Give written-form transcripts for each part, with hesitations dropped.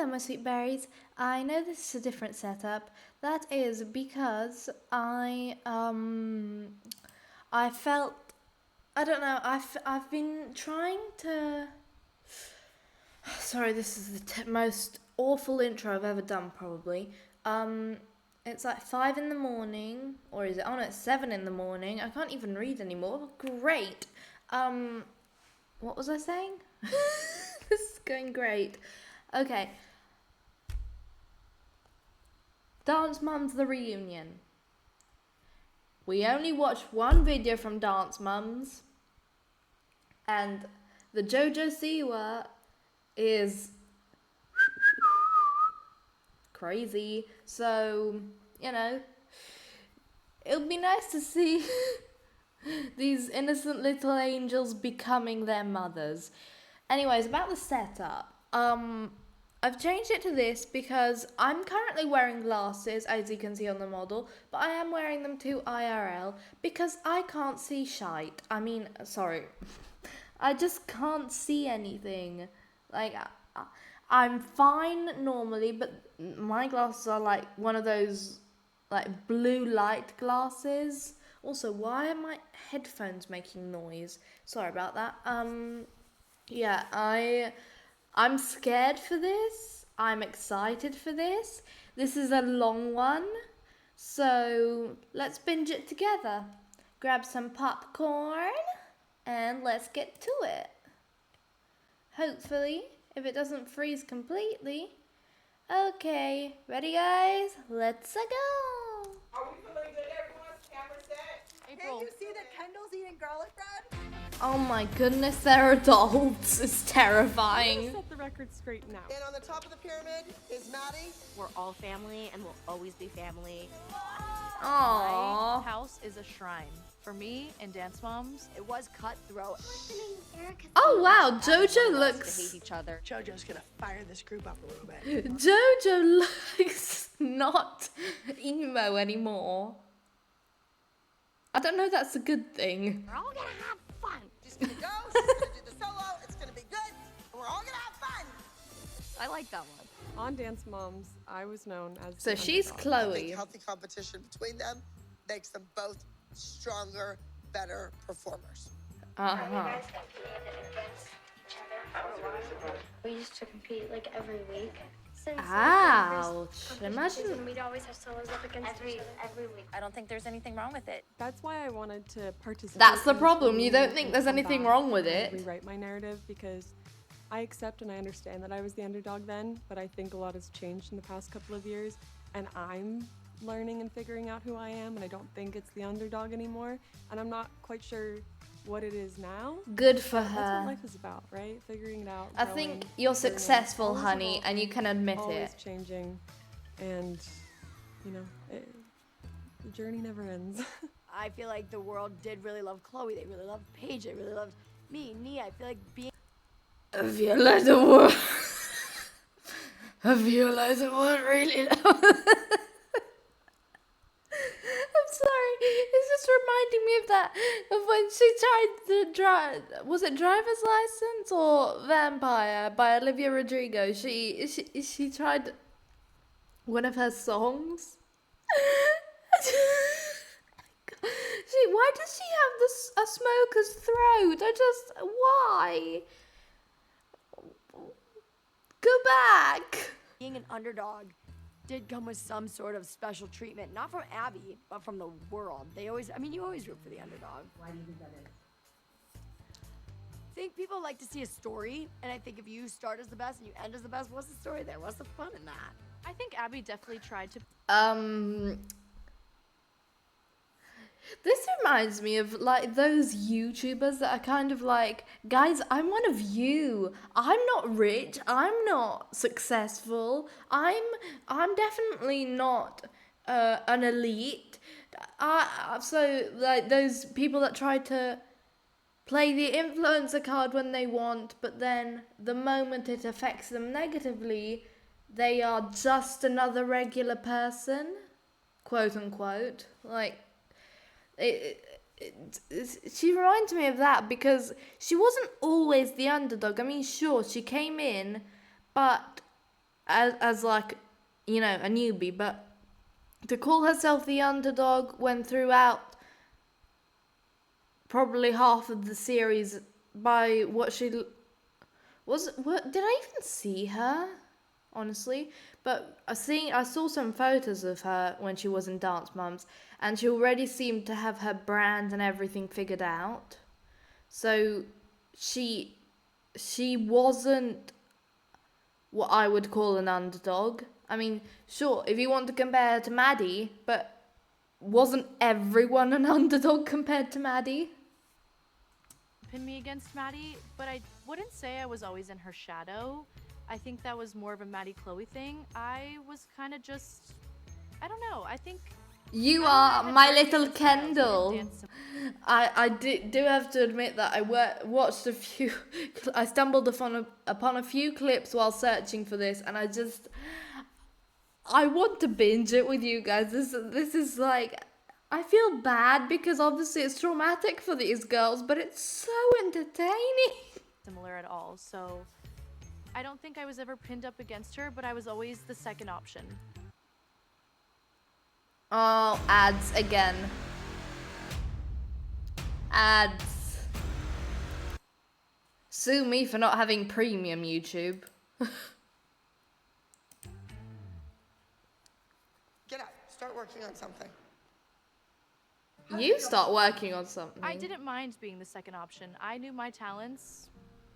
Hello, my sweet berries. I know this is a different setup. That is because I felt, I don't know, I've been trying to. Sorry, this is the most awful intro I've ever done, probably. It's like 5 in the morning, or is it? Oh no, it's 7 in the morning. I can't even read anymore. Great. What was I saying? This is going great. Okay. Dance Mums the Reunion. We only watched one video from Dance Mums, and the JoJo Siwa is crazy. So, it'll be nice to see these innocent little angels becoming their mothers. Anyways, about the setup. I've changed it to this because I'm currently wearing glasses, as you can see on the model, but I am wearing them to IRL because I can't see shite. I mean, sorry. I just can't see anything. Like, I'm fine normally, but my glasses are like one of those, like, blue light glasses. Also, why are my headphones making noise? Sorry about that. Yeah, I'm scared for this. I'm excited for this. This is a long one. So let's binge it together. Grab some popcorn and let's get to it. Hopefully, if it doesn't freeze completely. Okay, ready guys? Let's go. Are we feeling good, everyone's camera set? Can't you see that Kendall's eating garlic bread? Oh my goodness, they're adults. It's terrifying. Set the record straight now. And on the top of the pyramid is Maddie. We're all family and we'll always be family. Aww. My house is a shrine. For me and Dance Moms, It was cutthroat. Oh wow, Everyone Jojo loves looks. to hate each other. JoJo's gonna fire this group up a little bit. Jojo looks not emo anymore. I don't know that's a good thing. We're all gonna have fun. She's gonna go, she's gonna do the solo, it's gonna be good, and we're all gonna have fun. I like that one. On Dance Moms, I was known as So the she's underdog. I think Chloe. healthy competition between them makes them both stronger, better performers. Uh-huh. We used to compete like every week. Since Ouch. Imagine. we'd always have solos up against each other. Every week. I don't think there's anything wrong with it. That's why I wanted to participate. That's the in this problem. You don't reunion think and there's come anything back wrong with and it. Rewrite my narrative because I accept and I understand that I was the underdog then, but I think a lot has changed in the past couple of years, and I'm learning and figuring out who I am, and I don't think it's the underdog anymore, and I'm not quite sure what it is now. Good for That's what her. life is about, right? Figuring it out. I growing, think you're learning, successful, always honey, evolving, and you can admit always it. changing, and the journey never ends. I feel like the world did really love Chloe. They really loved Paige. They really loved me, Nia. I feel like being Have you let the world? Have you let the world really know? I'm sorry. It's just reminding me of that of when she tried to drive. Was it Driver's License or Vampire by Olivia Rodrigo? She tried one of her songs. Why does she have this a smoker's throat? Why? Go back. being an underdog did come with some sort of special treatment, not from Abby, but from the world. You always root for the underdog. Why do you think that is? I think people like to see a story, and I think if you start as the best and you end as the best, what's the story there? What's the fun in that? I think Abby definitely tried to. This reminds me of like those YouTubers that are kind of like, guys, I'm one of you. I'm not rich. I'm not successful. I'm definitely not an elite. So like those people that try to play the influencer card when they want, but then the moment it affects them negatively, they are just another regular person, quote unquote. Like, she reminds me of that because she wasn't always the underdog. I mean, sure, she came in, but as like, you know, a newbie, but to call herself the underdog when throughout probably half of the series by what she was, what did I even see her? Honestly, but I saw some photos of her when she was in Dance Moms, and she already seemed to have her brand and everything figured out. So she wasn't what I would call an underdog. I mean, sure, if you want to compare her to Maddie, but wasn't everyone an underdog compared to Maddie? pin me against Maddie, but I wouldn't say I was always in her shadow. I think that was more of a Maddie Chloe thing. I was kind of just, I don't know. I think You I are had my very little different styles. We didn't Kendall. dance I do have to admit that I watched a few. I stumbled upon a few clips while searching for this, and I want to binge it with you guys. This is like, I feel bad because obviously it's traumatic for these girls, but it's so entertaining. similar at all. So I don't think I was ever pinned up against her, but I was always the second option. Oh, ads again. Ads. Sue me for not having premium YouTube. Get up. Start working on something. You start working on something. I didn't mind being the second option. I knew my talents.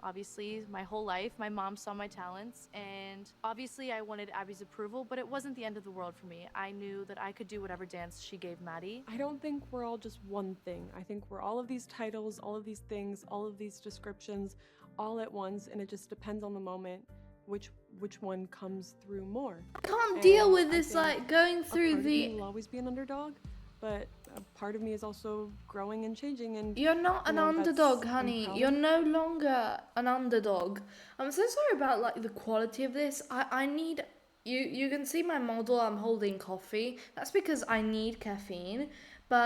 Obviously, my whole life, my mom saw my talents, and obviously I wanted Abby's approval, but it wasn't the end of the world for me. I knew that I could do whatever dance she gave Maddie. I don't think we're all just one thing. I think we're all of these titles, all of these things, all of these descriptions, all at once, and it just depends on the moment which one comes through more. I can't deal with I this, think like, going a through part of me the... will always be an underdog, but a part of me is also growing and changing, and You're not an you know, that's underdog, honey. empowering. You're no longer an underdog. I'm so sorry about, like, the quality of this. I need... You can see my model, I'm holding coffee. That's because I need caffeine. But...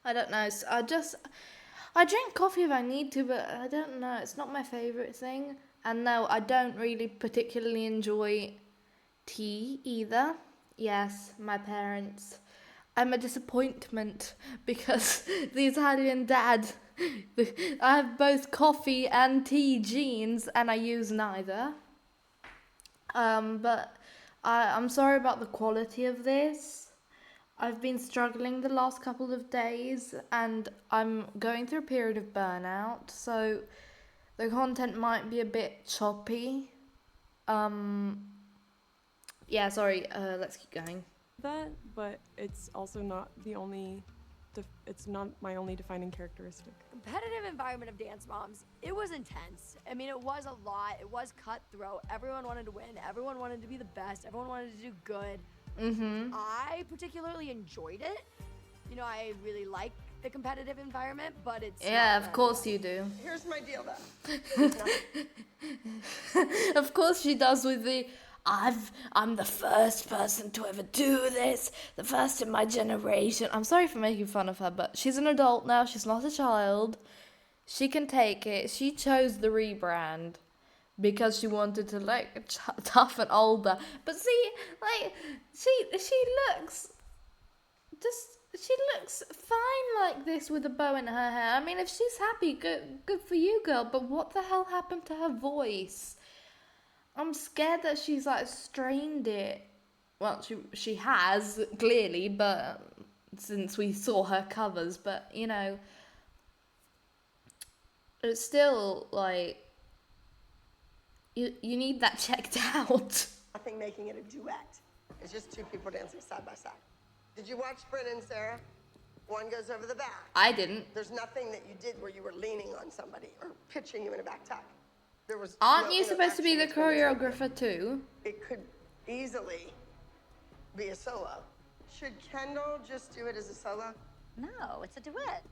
I don't know. I drink coffee if I need to, but I don't know. It's not my favourite thing. And no, I don't really particularly enjoy tea either. Yes, my parents. I'm a disappointment because the Italian dad, I have both coffee and tea genes and I use neither. But I'm sorry about the quality of this. I've been struggling the last couple of days and I'm going through a period of burnout, so the content might be a bit choppy. Yeah, sorry, let's keep going. that, but it's also not the only. It's not my only defining characteristic. Competitive environment of Dance Moms, it was intense. I mean, it was a lot. It was cutthroat. Everyone wanted to win. Everyone wanted to be the best. Everyone wanted to do good. Mm-hmm. I particularly enjoyed it. You know, I really like the competitive environment, but it's Yeah, not of course you do. Here's my deal, though. Of course she does with the I'm the first person to ever do this, the first in my generation. I'm sorry for making fun of her, but she's an adult now, she's not a child. She can take it. She chose the rebrand because she wanted to look tough and older. But see, like she looks fine like this with a bow in her hair. I mean, if she's happy, good for you, girl. But what the hell happened to her voice? I'm scared that she's like strained it. Well, she has clearly, but since we saw her covers, but you know, it's still like you need that checked out. Nothing making it a duet. It's just two people dancing side by side. Did you watch Bryn and Sarah? One goes over the back. I didn't. There's nothing that you did where you were leaning on somebody or pitching you in a back tuck. There was Aren't no you supposed to be the interaction between the two. choreographer too? It could easily be a solo. Should Kendall just do it as a solo? No, it's a duet.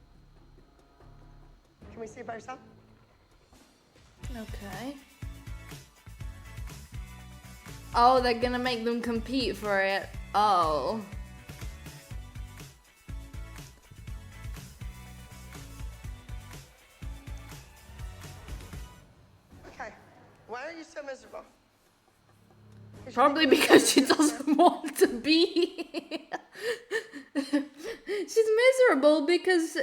Can we see it by yourself? Okay. Oh, they're gonna make them compete for it. Oh. Why are you so miserable? 'Cause you Probably think because we're she better than doesn't want to be here. She's miserable because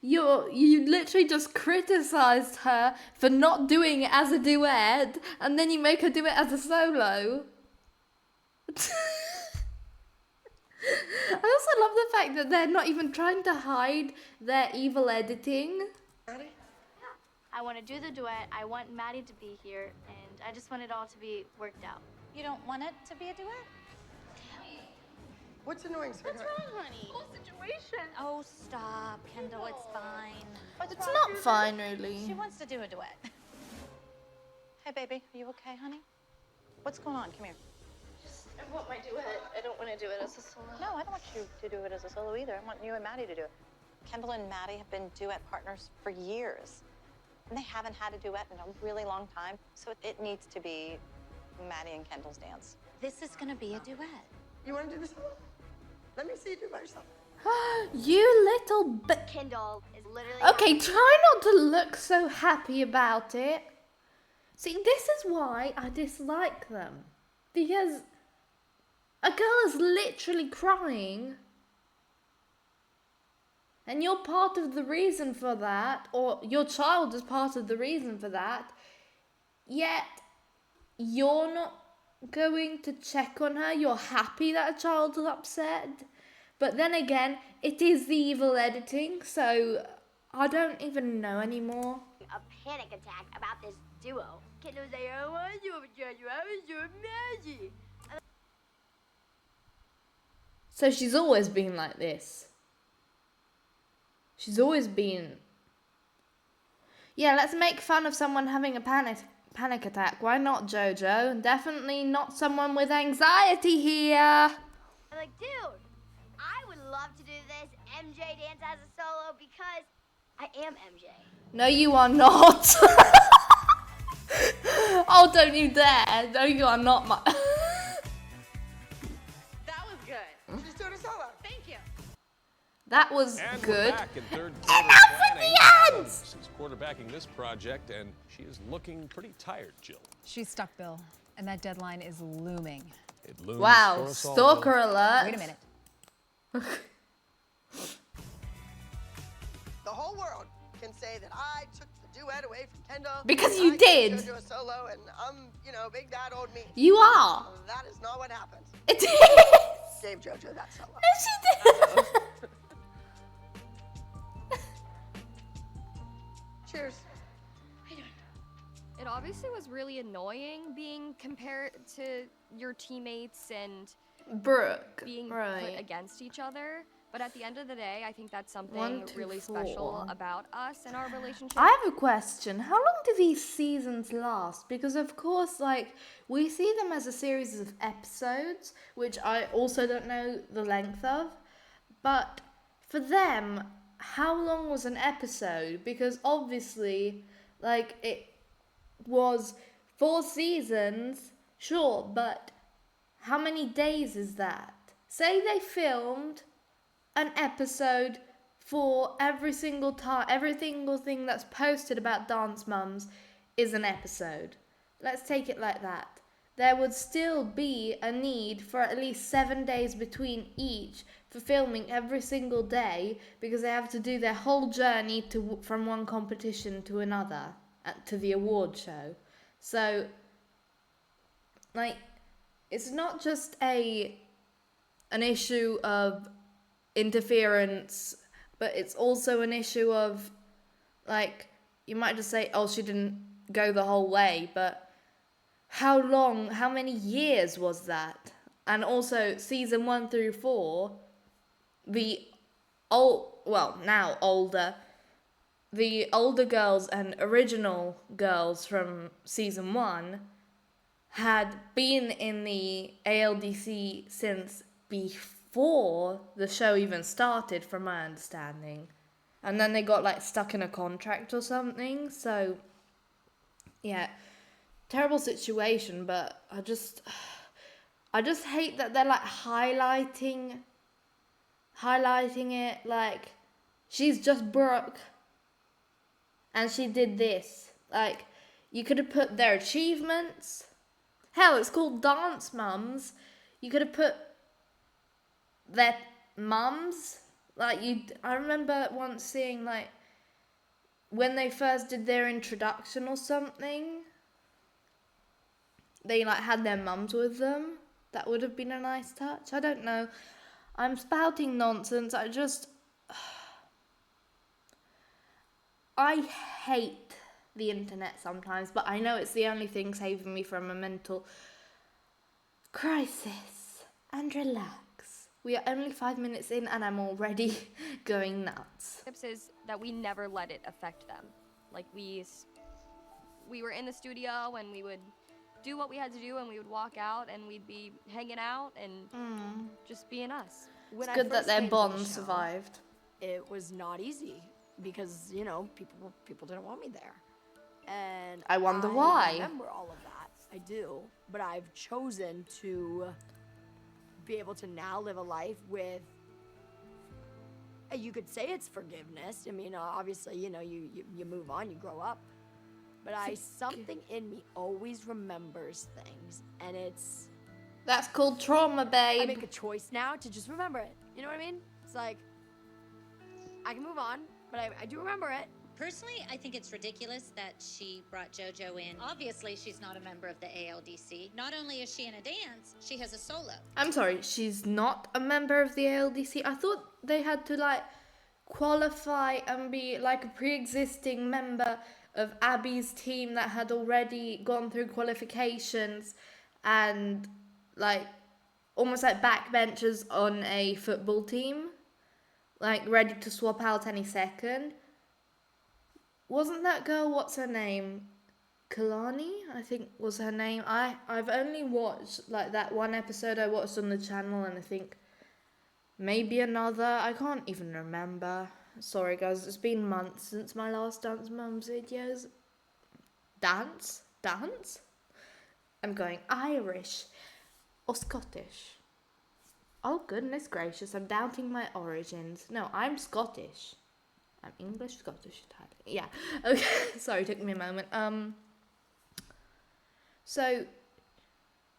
you literally just criticized her for not doing it as a duet, and then you make her do it as a solo. I also love the fact that they're not even trying to hide their evil editing. Maddie? I want to do the duet. I want Maddie to be here, and I just want it all to be worked out. You don't want it to be a duet? What's annoying, sweetheart? honey? Whole situation. Oh, stop, Kendall. It's fine. It's not fine, really. She wants to do a duet. Hey, baby. Are you okay, honey? What's going on? Come here. I want my duet. I don't want to do it as a solo. No, I don't want you to do it as a solo either. I want you and Maddie to do it. Kendall and Maddie have been duet partners for years. And they haven't had a duet in a really long time. So it needs to be Maddie and Kendall's dance. This is going to be a duet. You want to do this solo? Let me see you do it by yourself. You little bit. Kindle is literally. Okay, try not to look so happy about it. See, this is why I dislike them. Because a girl is literally crying. And you're part of the reason for that, or your child is part of the reason for that. Yet, you're not going to check on her. You're happy that a child is upset. But then again, it is the evil editing, so I don't even know anymore. A panic attack about this duo. Kindle's like, I want you to do it. I was your Maggie. So she's always been like this. She's always been... Yeah, let's make fun of someone having a panic attack. Why not, Jojo? Definitely not someone with anxiety here. I'm like, dude, I would love to do this MJ dance as a solo because I am MJ. No, you are not. Oh, don't you dare. No, you are not my... That was good. She's doing a solo. Thank you. That was And good. we're back in third Enough quarter with the planning. ads! She's quarterbacking this project, and she is looking pretty tired, Jill. She's stuck, Bill, and that deadline is looming. It looms Wow, for us all, stalker Jill. alert. Wait a minute. The whole world can say that I took the duet away from Kendall. Because you I did. Go do a solo, and I'm, big bad old me. You are. That is not what happened. It is. Gave JoJo that solo. She did. Cheers. It obviously was really annoying being compared to your teammates and Brooke. being right. put against each other. But at the end of the day, I think that's something 1, 2, really 4. special about us and our relationship. I have a question. How long do these seasons last? Because of course, we see them as a series of episodes, which I also don't know the length of. But for them, how long was an episode? Because obviously, it was 4 seasons, sure, but how many days is that? Say they filmed an episode for every single thing that's posted about Dance Mums is an episode. Let's take it like that. There would still be a need for at least 7 days between each for filming every single day because they have to do their whole journey from one competition to another, to the award show. So, it's not just an issue of interference, but it's also an issue of, you might just say, oh, she didn't go the whole way, but how many years was that? And also, season 1 through 4, the older girls and original girls from season 1 had been in the ALDC since before the show even started, from my understanding. And then they got stuck in a contract or something. So, yeah, terrible situation. But I just hate that they're highlighting it she's just Brooke and she did this. You could have put their achievements. Hell, it's called Dance Mums. You could have put their mums. Like, I remember once seeing, like, when they first did their introduction or something, they, like, had their mums with them. That would have been a nice touch. I don't know. I'm spouting nonsense. I hate the internet sometimes, but I know it's the only thing saving me from a mental crisis. And relax. We are only 5 minutes in and I'm already going nuts. Tips is that we never let it affect them. Like, we were in the studio and we would do what we had to do and we would walk out and we'd be hanging out and just being us. It's good that their bond survived. It was not easy because, you know, people didn't want me there. And I wonder why. I remember all of that. I do. But I've chosen to be able to now live a life with, you could say it's forgiveness. I mean, obviously, you know, you move on, you grow up. But something in me always remembers things. And that's called trauma, babe. I make a choice now to just remember it. You know what I mean? It's like, I can move on, but I do remember it. Personally, I think it's ridiculous that she brought JoJo in. Obviously, she's not a member of the ALDC. Not only is she in a dance, she has a solo. I'm sorry, she's not a member of the ALDC? I thought they had to, like, qualify and be, like, a pre-existing member of Abby's team that had already gone through qualifications and, like, almost like backbenchers on a football team. Like, ready to swap out any second. Wasn't that girl, what's her name? Kalani, I think was her name. I've only watched, like, that one episode I watched on the channel, and I think maybe another. I can't even remember. Sorry, guys, it's been months since my last Dance Mums videos. Dance? I'm going Irish or Scottish. Oh, goodness gracious, I'm doubting my origins. No, I'm Scottish. I'm English, Scottish, Italian. Yeah, okay. Sorry, took me a moment. So,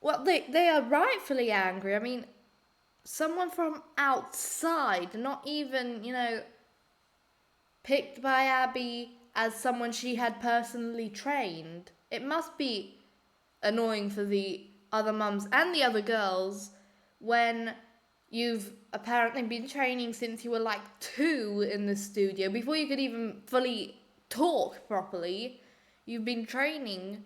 well, they are rightfully angry. I mean, someone from outside, not even, you know, picked by Abby as someone she had personally trained. It must be annoying for the other mums and the other girls when you've apparently been training since you were like 2 in the studio. Before you could even fully talk properly, you've been training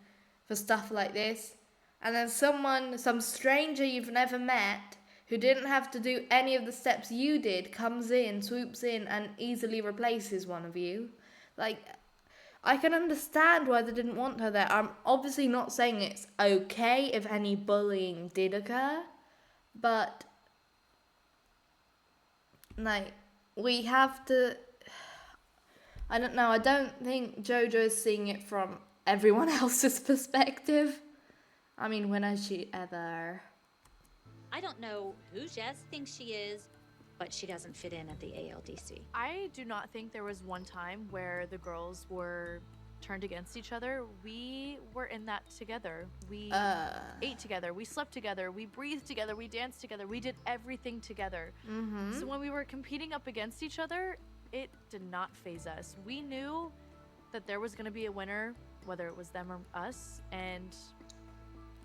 for stuff like this. And then some stranger you've never met, who didn't have to do any of the steps you did, comes in, swoops in, and easily replaces one of you. Like, I can understand why they didn't want her there. I'm obviously not saying it's okay if any bullying did occur, but like, we have to, I don't know, I don't think JoJo is seeing it from everyone else's perspective. I mean, when has she ever? I don't know who Jess thinks she is, but she doesn't fit in at the ALDC. I do not think there was one time where the girls were turned against each other. We were in that together. We ate together, we slept together, we breathed together, we danced together, we did everything together. So when we were competing up against each other, it did not faze us. We knew that there was going to be a winner, whether it was them or us, and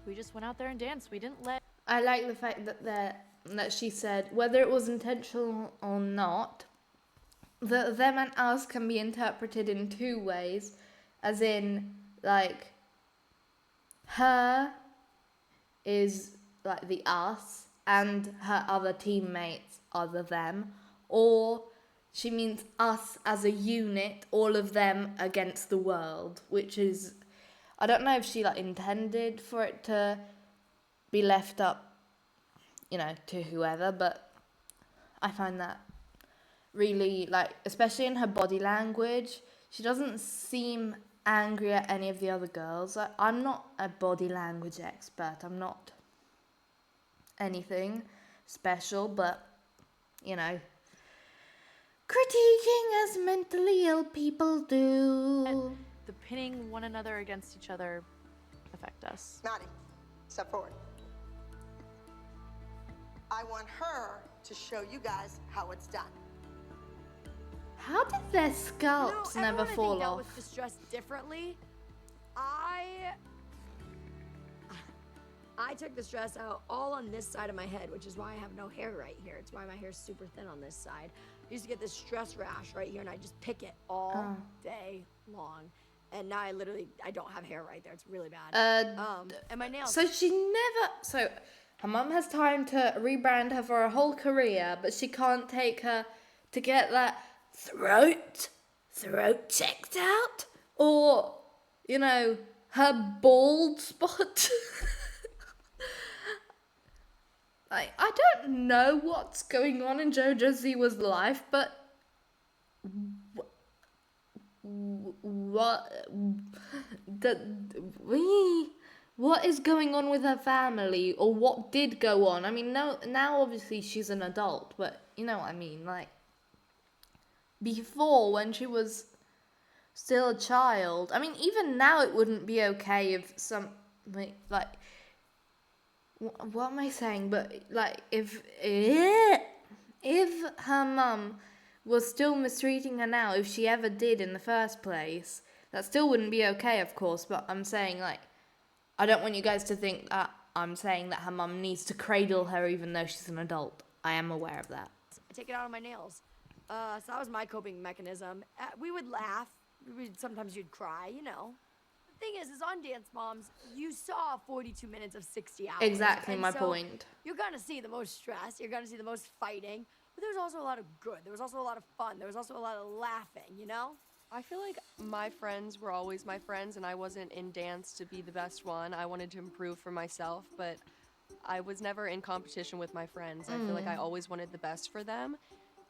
we just went out there and danced. We didn't let... I like the fact that she said, whether it was intentional or not, the them and us can be interpreted in 2 ways. As in, like, her is, like, the us, and her other teammates are the them. Or she means us as a unit, all of them against the world. Which is, I don't know if she, like, intended for it to be left up, you know, to whoever. But I find that really, like, especially in her body language, she doesn't seem angry at any of the other girls. I'm not a body language expert. I'm not anything special, but, you know, critiquing as mentally ill people do. the pitting one another against each other affect us. Maddie, step forward. I want her to show you guys how it's done. How did their scalps never everyone, I fall think, dealt off? with distress differently. I took the stress out all on this side of my head, which is why I have no hair right here. It's why my hair's super thin on this side. I used to get this stress rash right here, and I just pick it all day long. And now I don't have hair right there. It's really bad. And my nails. So so her mum has time to rebrand her for a whole career, but she can't take her to get that throat checked out, or her bald spot. I don't know what's going on in JoJo Siwa's life, but what is going on with her family, or what did go on? I mean, now obviously she's an adult, but you know what I mean, like before when she was still a child. I mean, even now it wouldn't be okay if what am I saying? But like if her mum was still mistreating her now, if she ever did in the first place, that still wouldn't be okay, of course. But I'm saying, like, I don't want you guys to think that I'm saying that her mum needs to cradle her even though she's an adult. I am aware of that. I take it out on my nails. So that was my coping mechanism. We would laugh. Sometimes you'd cry, The thing is on Dance Moms, you saw 42 minutes of 60 hours. Exactly my point. You're going to see the most stress. You're going to see the most fighting. But there was also a lot of good. There was also a lot of fun. There was also a lot of laughing, I feel like my friends were always my friends, and I wasn't in dance to be the best one. I wanted to improve for myself, but I was never in competition with my friends. I feel like I always wanted the best for them,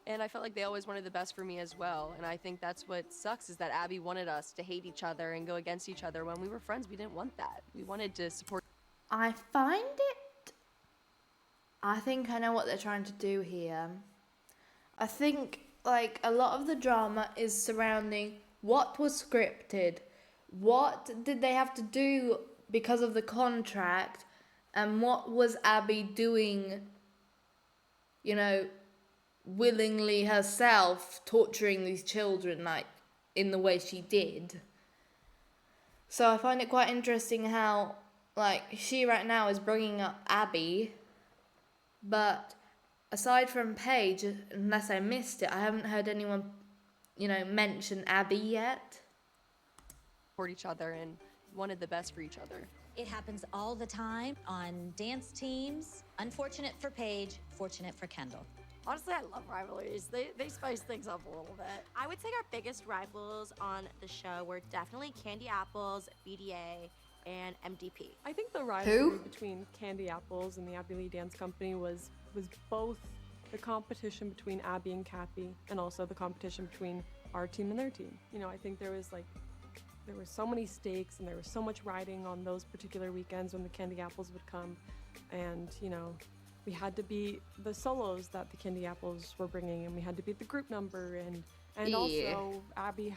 and I felt like they always wanted the best for me as well. And I think that's what sucks, is that Abby wanted us to hate each other and go against each other. When we were friends, we didn't want that. We wanted to support. I think I know what they're trying to do here. I think, like, a lot of the drama is surrounding what was scripted, what did they have to do because of the contract, and what was Abby doing, willingly herself, torturing these children, like, in the way she did. So I find it quite interesting how, like, she right now is bringing up Abby, but aside from Paige, unless I missed it, I haven't heard anyone, mention Abby yet. Support each other and wanted the best for each other. It happens all the time on dance teams. Unfortunate for Paige, fortunate for Kendall. Honestly, I love rivalries. They spice things up a little bit. I would say our biggest rivals on the show were definitely Candy Apples, BDA, and MDP. I think the rivalry between Candy Apples and the Abby Lee Dance Company was both the competition between Abby and Kathy, and also the competition between our team and their team. I think there were so many stakes, and there was so much riding on those particular weekends when the Candy Apples would come, and we had to beat the solos that the Candy Apples were bringing, and we had to beat the group number, and also Abby.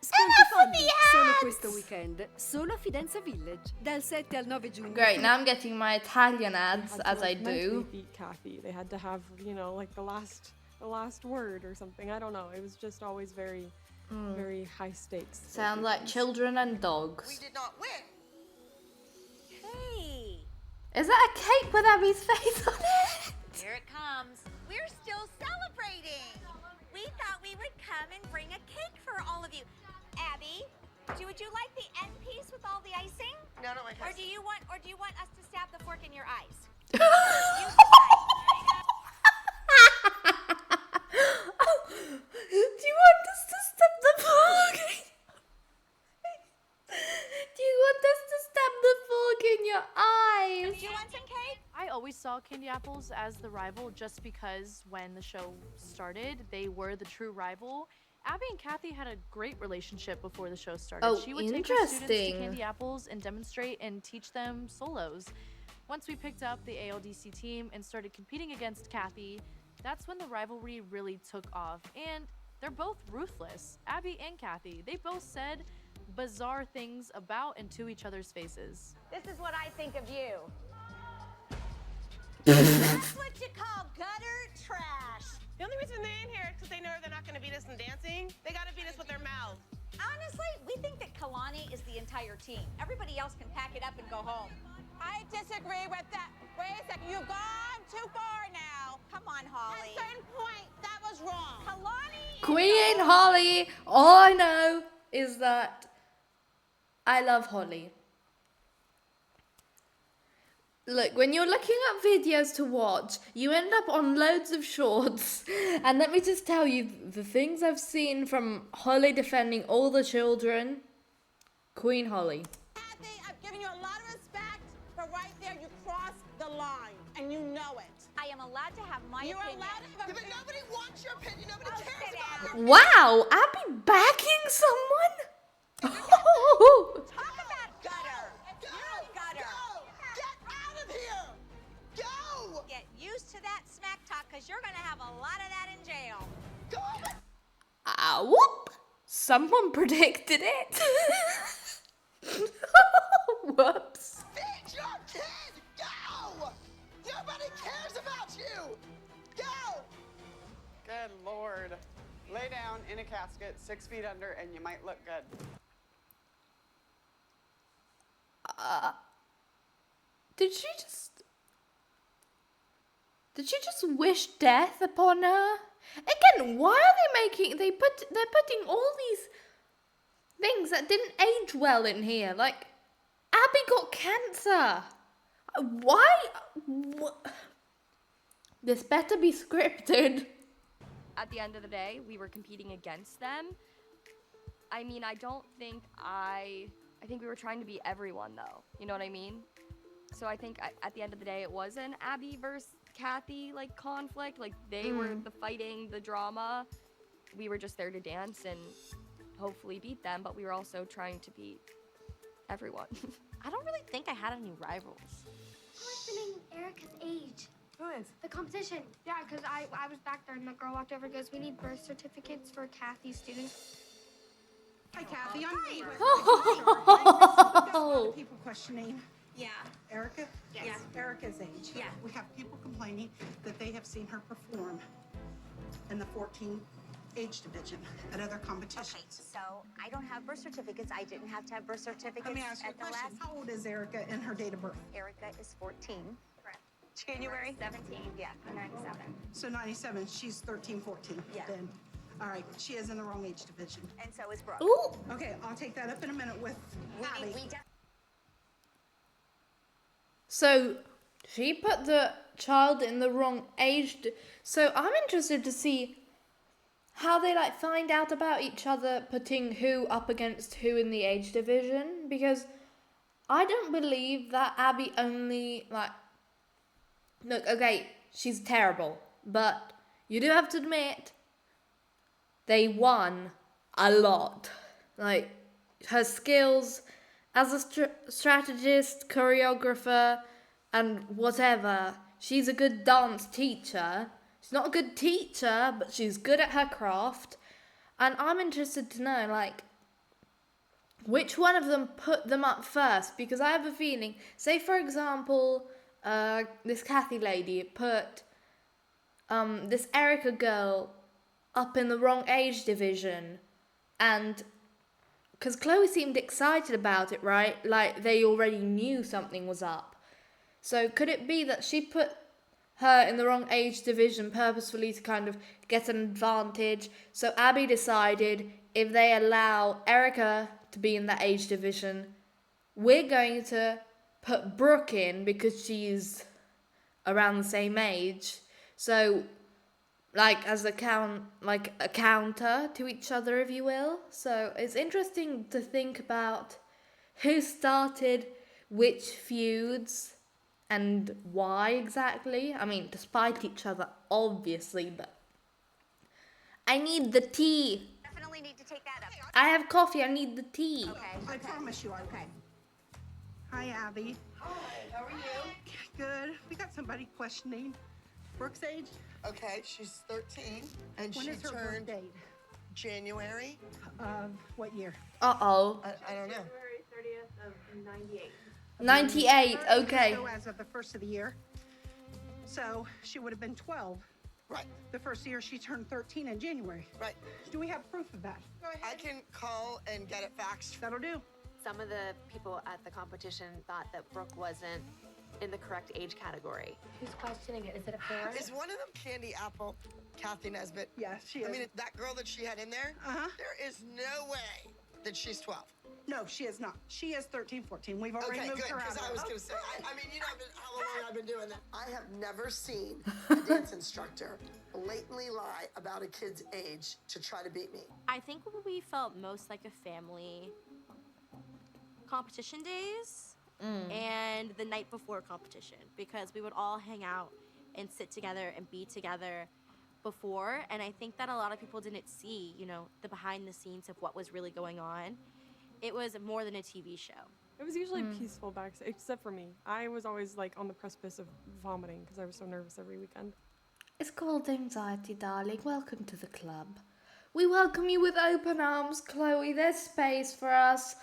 Sono questo weekend. Sono a Fidenza Village dal 7 al 9 giugno. Great, now I'm getting my Italian ads as I mentally do. Beat Kathy. They had to have, like the last word or something. I don't know. It was just always very high stakes. Sound like children and dogs. We did not win. Hey! Is that a cake with Abby's face on it? Here it comes. We're still celebrating. We thought we would come and bring a cake for all of you. Abby, would you like the end piece with all the icing? No, my Or do you want us to stab the fork in your eyes? Do you want us to stab the fork? Do you want us to stab the fork in your eyes? Do you want some cake? I always saw Candy Apples as the rival just because when the show started, they were the true rival. Abby and Kathy had a great relationship before the show started. Oh, she would take her students to Candy Apples and demonstrate and teach them solos. Once we picked up the ALDC team and started competing against Kathy, that's when the rivalry really took off. And They're both ruthless. Abby and Kathy, they both said bizarre things about and to each other's faces. This is what I think of you. That's what you call gutter trash. The only reason they're in here is because they know they're not going to beat us in dancing. They got to beat us with their mouths. Honestly, we think that Kalani is the entire team. Everybody else can pack it up and go home. I disagree with that. Wait a second, you've gone too far now. Come on, Holly. At a certain point, that was wrong. Kalani. Queen Holly. All I know is that I love Holly. Look, when you're looking up videos to watch, you end up on loads of shorts. And let me just tell you, the things I've seen from Holly defending all the children, Queen Holly. Kathy, I've given you a lot of respect, but right there you crossed the line, and you know it. I am allowed to have my You're opinion. allowed to have a opinion. Nobody wants your opinion. Nobody cares about Wow, your Abby backing someone? Talk about gutter. You're gutter. Go. Get out of here. Go. Get used to that smack talk, because you're going to have a lot of that in jail. Ah, whoop! Someone predicted it. Whoops. Feed your kid. Go. Nobody cares about you. Go. Good Lord. Lay down in a casket 6 feet under and you might look good. Did she just wish death upon her? Again, why are they're putting all these things that didn't age well in here? Like, Abby got cancer. Why? This better be scripted. At the end of the day, we were competing against them. I mean, I think we were trying to be everyone, though. You know what I mean? So I think at the end of the day, it was an Abby versus Kathy, like, conflict. Like, they were the fighting, the drama. We were just there to dance and hopefully beat them, but we were also trying to beat everyone. I don't really think I had any rivals. Questioning Erica's age. Who is? The competition. Yeah, because I was back there and the girl walked over and goes, we need birth certificates for Kathy's students. Hi, Kathy. I'm Lee. Oh. People questioning. Yeah. Erica? Yes. Yeah. Erica's age. Yeah. We have people complaining that they have seen her perform in the 14 age division at other competitions. Okay, so I don't have birth certificates. I didn't have to have birth certificates Let me ask you a at the question. last. How old is Erica and her date of birth? Erica is 14. Correct. January 17. Yeah, 97. So 97. She's 13, 14. Yeah. Then. All right. She is in the wrong age division. And so is Brooke. Ooh. Okay, I'll take that up in a minute with Abby. So she put the child in the wrong age. So I'm interested to see how they like find out about each other, putting who up against who in the age division, because I don't believe that Abby only like. Look, okay, she's terrible, but you do have to admit they won a lot. Like, her skills as a strategist, choreographer, and whatever. She's a good dance teacher. She's not a good teacher, but she's good at her craft. And I'm interested to know, like, which one of them put them up first, because I have a feeling, say for example, this Kathy lady put this Erica girl up in the wrong age division, and because Chloe seemed excited about it, right? Like they already knew something was up. So could it be that she put her in the wrong age division purposefully to kind of get an advantage? So Abby decided if they allow Erica to be in that age division, we're going to put Brooke in because she's around the same age. So, like, as a counter to each other, if you will. So it's interesting to think about who started which feuds and why exactly. I mean, despite each other, obviously, but I need the tea. Definitely need to take that up. I have coffee, I need the tea. Okay. I promise you I will. Okay. Hi, Abby. Hi, how are you? Good. We got somebody questioning Brooke's age. Okay, she's 13, and When she is her birth turned date? January. What year? Uh-oh. I don't know. January 30th of 98. 98, okay. So as of the first of the year. So she would have been 12. Right. The first year she turned 13 in January. Right. Do we have proof of that? I can call and get it faxed. That'll do. Some of the people at the competition thought that Brooke wasn't in the correct age category. Who's questioning it? Is it a parent? Is one of them Candy Apple, Kathy Nesbitt? Yes, she is. I mean, that girl that she had in there, there is no way that she's 12. No, she is not. She is 13, 14. We've already Okay, moved good, her out. because I of was it. going to say, I mean, you know how long I've been doing that. I have never seen a dance instructor blatantly lie about a kid's age to try to beat me. I think we felt most like a family competition days and the night before competition, because we would all hang out and sit together and be together before. And I think that a lot of people didn't see, you know, the behind the scenes of what was really going on. It was more than a TV show. It was usually peaceful backstage, except for me. I was always like on the precipice of vomiting because I was so nervous every weekend. It's called anxiety, darling. Welcome to the club. We welcome you with open arms, Chloe. There's space for us.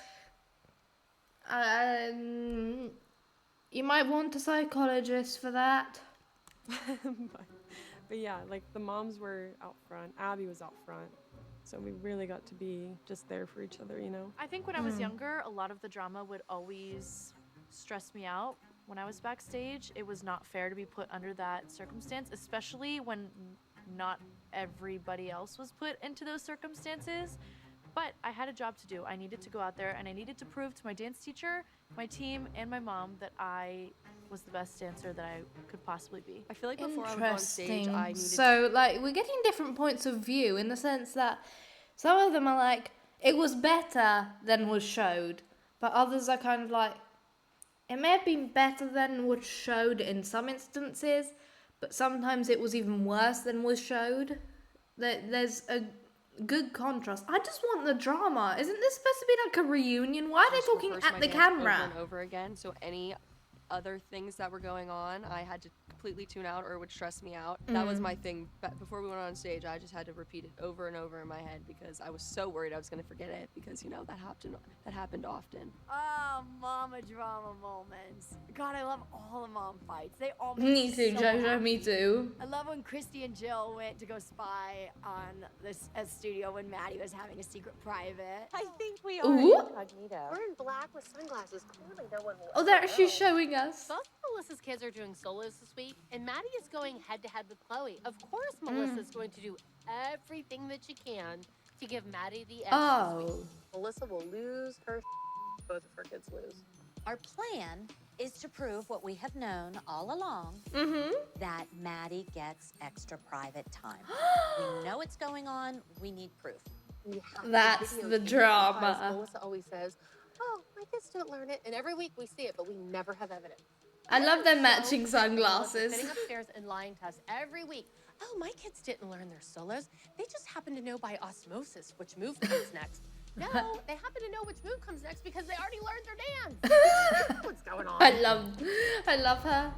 You might want a psychologist for that. But yeah, like the moms were out front. Abby was out front. So we really got to be just there for each other, you know? I think when I was younger, a lot of the drama would always stress me out. When I was backstage, it was not fair to be put under that circumstance, especially when not everybody else was put into those circumstances. But I had a job to do. I needed to go out there and I needed to prove to my dance teacher, my team, and my mom that I was the best dancer that I could possibly be. I feel like before I would go on stage, I needed So, like, we're getting different points of view in the sense that some of them are like, it was better than was showed. But others are kind of like, it may have been better than was showed in some instances, but sometimes it was even worse than was showed. There's a good contrast. I just want the drama. Isn't this supposed to be like a reunion? Why are they talking rehearse at my the dance camera? over and over again, so any other things that were going on, I had to completely tune out or it would stress me out. That was my thing. Before we went on stage, I just had to repeat it over and over in my head because I was so worried I was going to forget it because, you know, that happened often. Oh, mama drama moments. God, I love all the mom fights. They all make Me too, so Jojo, happy. me too. I love when Christy and Jill went to go spy on this studio when Maddie was having a secret private. I think we are Ooh. incognito. We're in black with sunglasses. Clearly no one will Oh, they're actually showing us. Both of Melissa's kids are doing solos this week, and Maddie is going head-to-head with Chloe. Of course, Melissa's going to do everything that she can to give Maddie the edge this week. Melissa will lose her. Both of her kids lose. Our plan is to prove what we have known all along, that Maddie gets extra private time. We know what's going on. We need proof. That's the drama. Melissa always says, oh, my kids don't learn it, and every week we see it, but we never have evidence. I love their matching Melissa's sunglasses. sitting upstairs and lying to us every week. Oh, my kids didn't learn their solos. They just happen to know by osmosis which move comes next. No, they happen to know which move comes next because they already learned their dance. What's going on? I love her.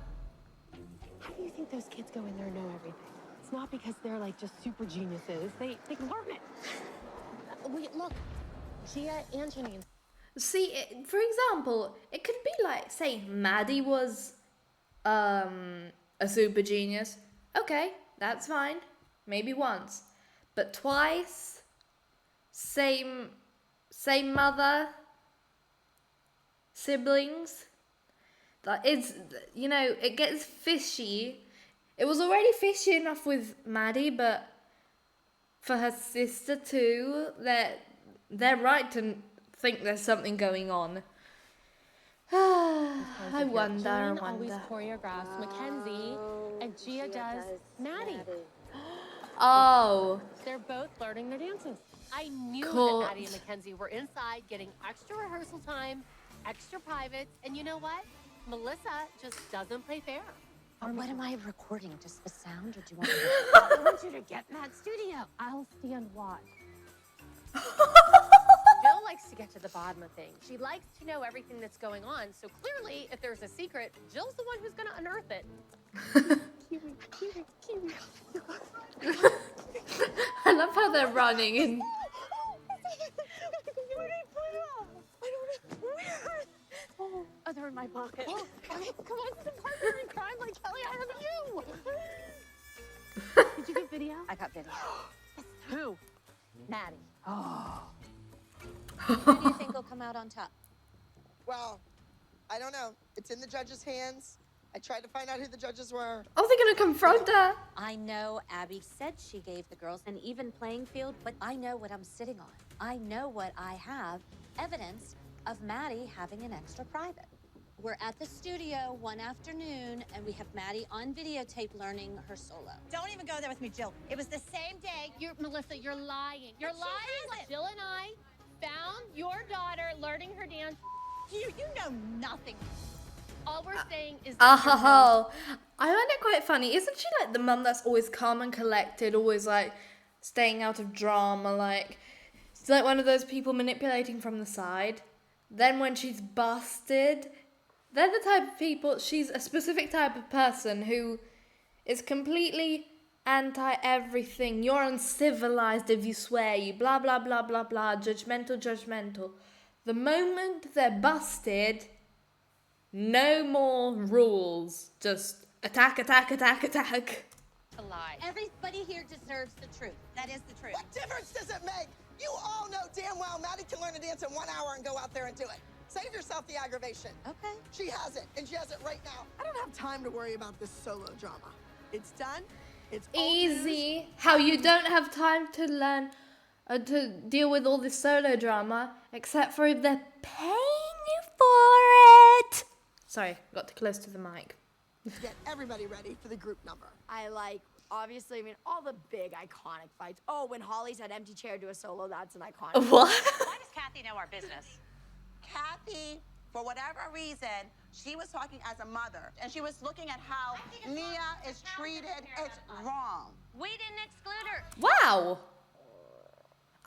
How do you think those kids go in there and know everything? It's not because they're like just super geniuses. They learn it. Wait, look, Gia and Janine. See, for example, it could be like, say, Maddie was a super genius. Okay, that's fine. Maybe once. But twice? Same mother? Siblings? That it's, you know, it gets fishy. It was already fishy enough with Maddie, but for her sister too, they're right to think there's something going on. I wonder. Janine always choreographs Mackenzie, and Gia does Maddie. Oh. They're both learning their dances. I knew Cool. that Maddie and Mackenzie were inside getting extra rehearsal time, extra privates, and you know what? Melissa just doesn't play fair. What am I recording? Just the sound, or do you want me I want you to get in that studio. I'll stand watch. Jill likes to get to the bottom of things. She likes to know everything that's going on. So clearly, if there's a secret, Jill's the one who's going to unearth it. I love how they're running and Oh, they're in my pocket. Oh, okay, come on, this is a partner in crime like Kelly. I have you. Did you get video? I got video. Who? Maddie. Oh. Who do you think will come out on top? Well, I don't know. It's in the judges' hands. I tried to find out who the judges were. Oh, they're gonna confront her. I know Abby said she gave the girls an even playing field, but I know what I'm sitting on. I know what I have, evidence of Maddie having an extra private. We're at the studio one afternoon, and we have Maddie on videotape learning her solo. Don't even go there with me, Jill. It was the same day. Melissa, you're lying. You're But she lying. hasn't. Jill and I found your daughter learning her dance. You know nothing. All we're saying is that you're Oh, I find it quite funny. Isn't she like the mum that's always calm and collected, always like staying out of drama? Like, she's like one of those people manipulating from the side. Then when she's busted, they're the type of people, she's a specific type of person who is completely anti everything. You're uncivilized if you swear, you blah blah blah blah blah, judgmental. The moment they're busted, no more rules. Just attack. A lie. Everybody here deserves the truth. That is the truth. What difference does it make? You all know damn well Maddie can learn to dance in 1 hour and go out there and do it. Save yourself the aggravation. Okay. She has it, and she has it right now. I don't have time to worry about this solo drama. It's done. It's old news. Easy. How you don't have time to learn to deal with all this solo drama, except for if they're paying you for it. Sorry, got too close to the mic. Get everybody ready for the group number. I like, obviously, I mean, all the big iconic fights. Oh, when Holly said empty chair do a solo, that's an iconic. What? Why does Kathy know our business? Kathy, for whatever reason, she was talking as a mother, and she was looking at how Nia is treated. It's wrong. We didn't exclude her. Wow.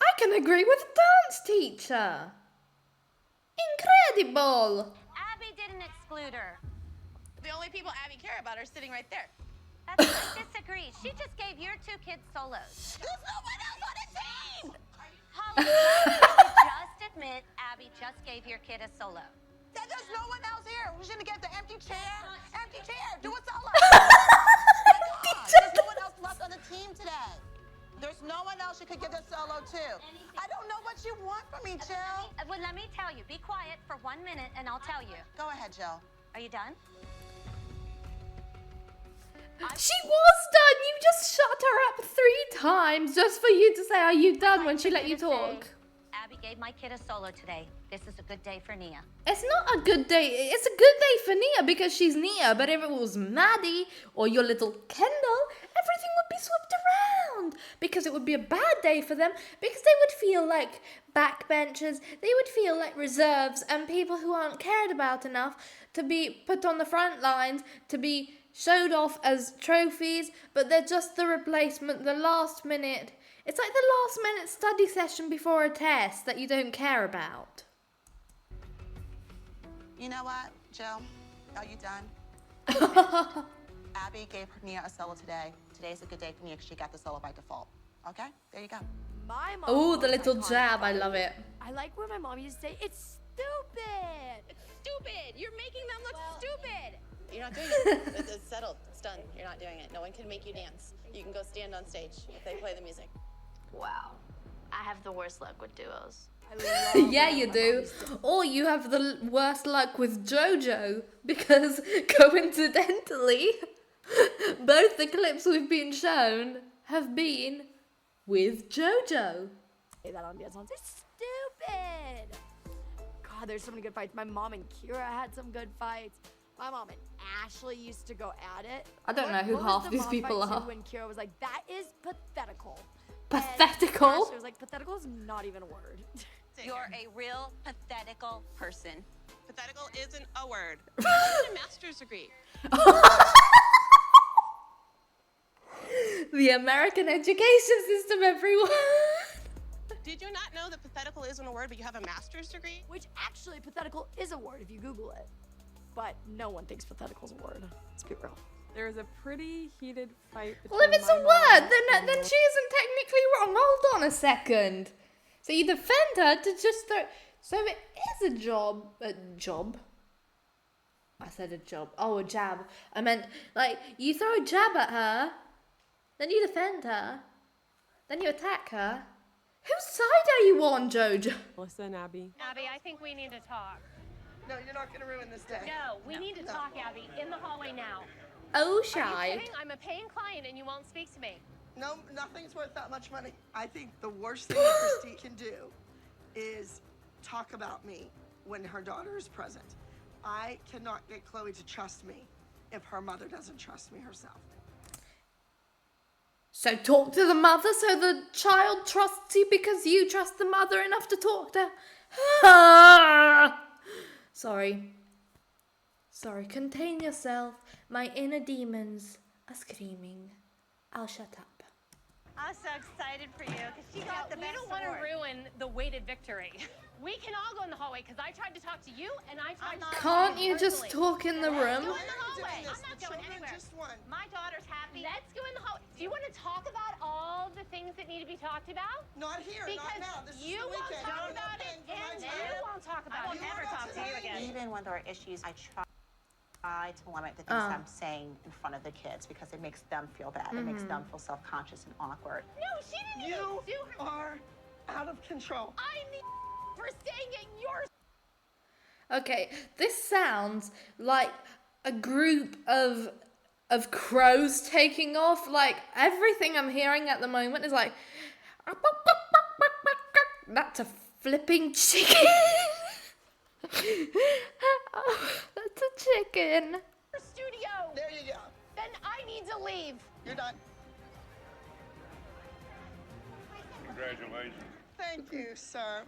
I can agree with the dance teacher. Incredible. Abby didn't exclude her. The only people Abby care about are sitting right there. I disagree. She just gave your two kids solos. There's no one else on the team! Holly, just admit Abby just gave your kid a solo. Then there's no one else here. Who's gonna get the empty chair? Empty chair. Do a solo. There's no one else left on the team today. There's no one else you could give the solo to. I don't know what you want from me, Jill. Well, let me tell you. Be quiet for 1 minute, and I'll tell you. Go ahead, Jill. Are you done? She was done. You just shut her up 3 times just for you to say, "Are you done?" when she let you talk. Abby gave my kid a solo today. This is a good day for Nia. It's not a good day. It's a good day for Nia because she's Nia. But if it was Maddie or your little Kendall, everything would be swept around. Because it would be a bad day for them. Because they would feel like backbenchers. They would feel like reserves and people who aren't cared about enough to be put on the front lines, to be showed off as trophies. But they're just the replacement, the last minute. It's like the last minute study session before a test that you don't care about. You know what, Jill? Are you done? Abby gave Nia a solo today. Today's a good day for Nia because she got the solo by default. Okay? There you go. My mom. Oh, the was little iconic. jab. I love it. I like where my mom used to say, "It's stupid." It's stupid. You're making them look stupid. You're not doing it. It's settled. It's done. You're not doing it. No one can make you dance. You can go stand on stage if they play the music. Wow. I have the worst luck with duos. Yeah, you do. Or you have the worst luck with JoJo because coincidentally, both the clips we've been shown have been with JoJo. Say that on dance songs. It's stupid. God, there's so many good fights. My mom and Kira had some good fights. My mom and Ashley used to go at it. I don't know who What was half the these mom people fight too are. When Kira was like, "That is pathetical." Pathetical? And Ashley was like, "Pathetical is not even a word." You're a real pathetical person. Pathetical isn't a word. You need a master's degree. The American education system, everyone. Did you not know that pathetical isn't a word, but you have a master's degree? Which actually, pathetical is a word if you Google it. But no one thinks pathetical is a word. Let's be real. There was a pretty heated fight between Well, if it's my a mom word, then and she isn't technically wrong. Hold on a second. So you defend her to just throw. So it is a job. A job. I said a job. Oh, a jab. I meant like you throw a jab at her, then you defend her, then you attack her. Whose side are you on, Jojo? Melissa and Abby. Abby, I think we need to talk. No, you're not gonna ruin this day. No, we need to talk, Abby, in the hallway now. Oh, Are you shy. kidding? I'm a paying client and you won't speak to me. No, nothing's worth that much money. I think the worst thing that Christy can do is talk about me when her daughter is present. I cannot get Chloe to trust me if her mother doesn't trust me herself. So talk to the mother so the child trusts you because you trust the mother enough to talk to her. Sorry. Sorry, contain yourself. My inner demons are screaming. I'll shut up. I'm so excited for you because she got the best. We don't want to ruin the weighted victory. We can all go in the hallway because I tried to talk to you and I tried to. Can't you just talk in the room? Go in the hallway. I'm not going anywhere. My daughter's happy. Let's go in the hallway. Do you want to talk about all the things that need to be talked about? Not here, because not now. This is you the won't weekend. talk I'm not about it, paying for my and time. you won't talk about it. I will never talk to you again. Even when there are issues, I try to limit the things that I'm saying in front of the kids because it makes them feel bad. It makes them feel self-conscious and awkward. No, she didn't You even do her. are out of control. I'm the for saying it. You're. Okay, this sounds like a group of crows taking off. Like everything I'm hearing at the moment is like that's a flipping chicken. Oh, that's a chicken. Studio. There you go. Then I need to leave. You're done. Congratulations. Thank you, sir.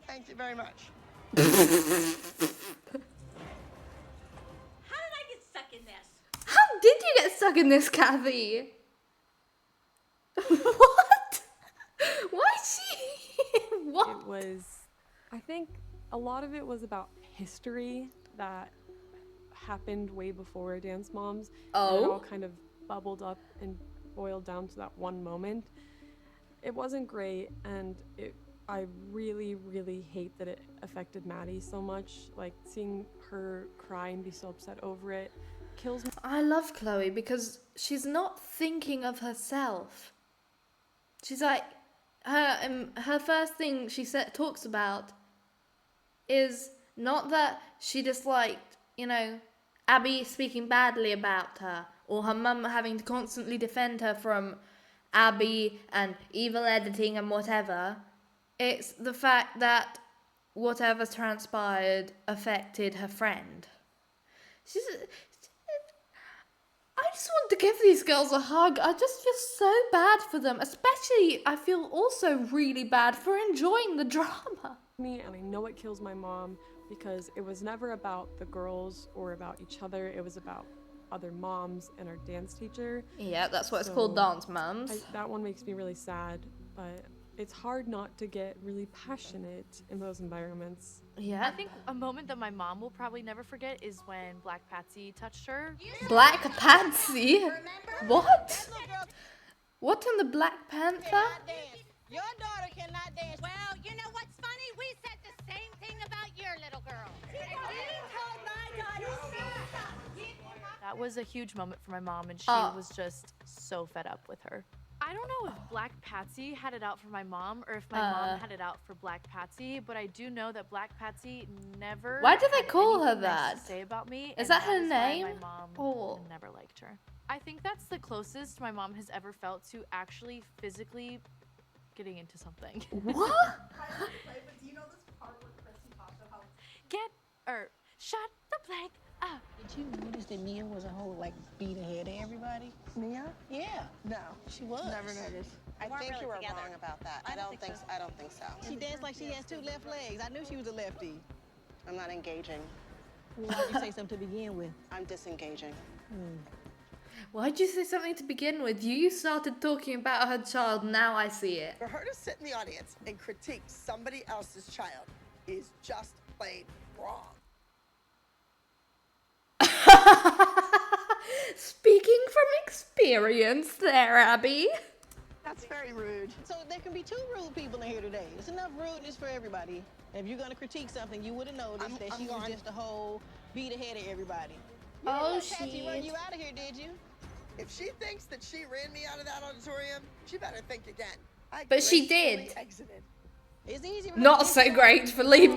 Thank you very much. How did I get stuck in this? How did you get stuck in this, Kathy? What? Why she? What? It was, I think a lot of it was about history that happened way before Dance Moms. And it Oh. all kind of bubbled up and boiled down to that one moment. It wasn't great, and I really, really hate that it affected Maddie so much. Like, seeing her cry and be so upset over it kills me. I love Chloe because she's not thinking of herself. She's like, her first thing she talks about is not that she disliked, Abby speaking badly about her or her mum having to constantly defend her from Abby and evil editing and whatever. It's the fact that whatever transpired affected her friend. I just want to give these girls a hug. I just feel so bad for them. Especially, I feel also really bad for enjoying the drama. And I know it kills my mom because it was never about the girls or about each other. It was about other moms and our dance teacher. Yeah, that's what it's called, Dance Moms. That one makes me really sad, but it's hard not to get really passionate in those environments. Yeah. I think a moment that my mom will probably never forget is when Black Patsy touched her. Black Patsy? What? What in the Black Panther? Your daughter cannot dance. Well, you know what's funny? We said the same thing about your little girl. That was a huge moment for my mom, and she Oh. was just so fed up with her. I don't know if Black Patsy had it out for my mom or if my mom had it out for Black Patsy, but I do know that Black Patsy never. Why do they had call her anything nice to that? say about me. Is and that her why name? My mom Oh. never liked her. I think that's the closest my mom has ever felt to actually physically getting into something. What? Shut the blank up. Did you notice that Mia was a whole beat ahead of everybody? Mia? Yeah. No. She was. Never noticed. I weren't think really you were together. wrong about that. I don't think so. She danced like she has two left legs. I knew she was a lefty. I'm not engaging. Why did you say something to begin with? I'm disengaging. Why'd you say something to begin with? You started talking about her child, now I see it. For her to sit in the audience and critique somebody else's child is just plain wrong. Speaking from experience there, Abby. That's very rude. So there can be two rude people in here today. There's enough rudeness for everybody. If you're gonna critique something, you would have noticed that she was just a whole beat ahead of everybody. You didn't let Patsy run you out of here, did you? If she thinks that she ran me out of that auditorium, she better think again. I But she gracefully did. Exited. It's easy. Not so gracefully,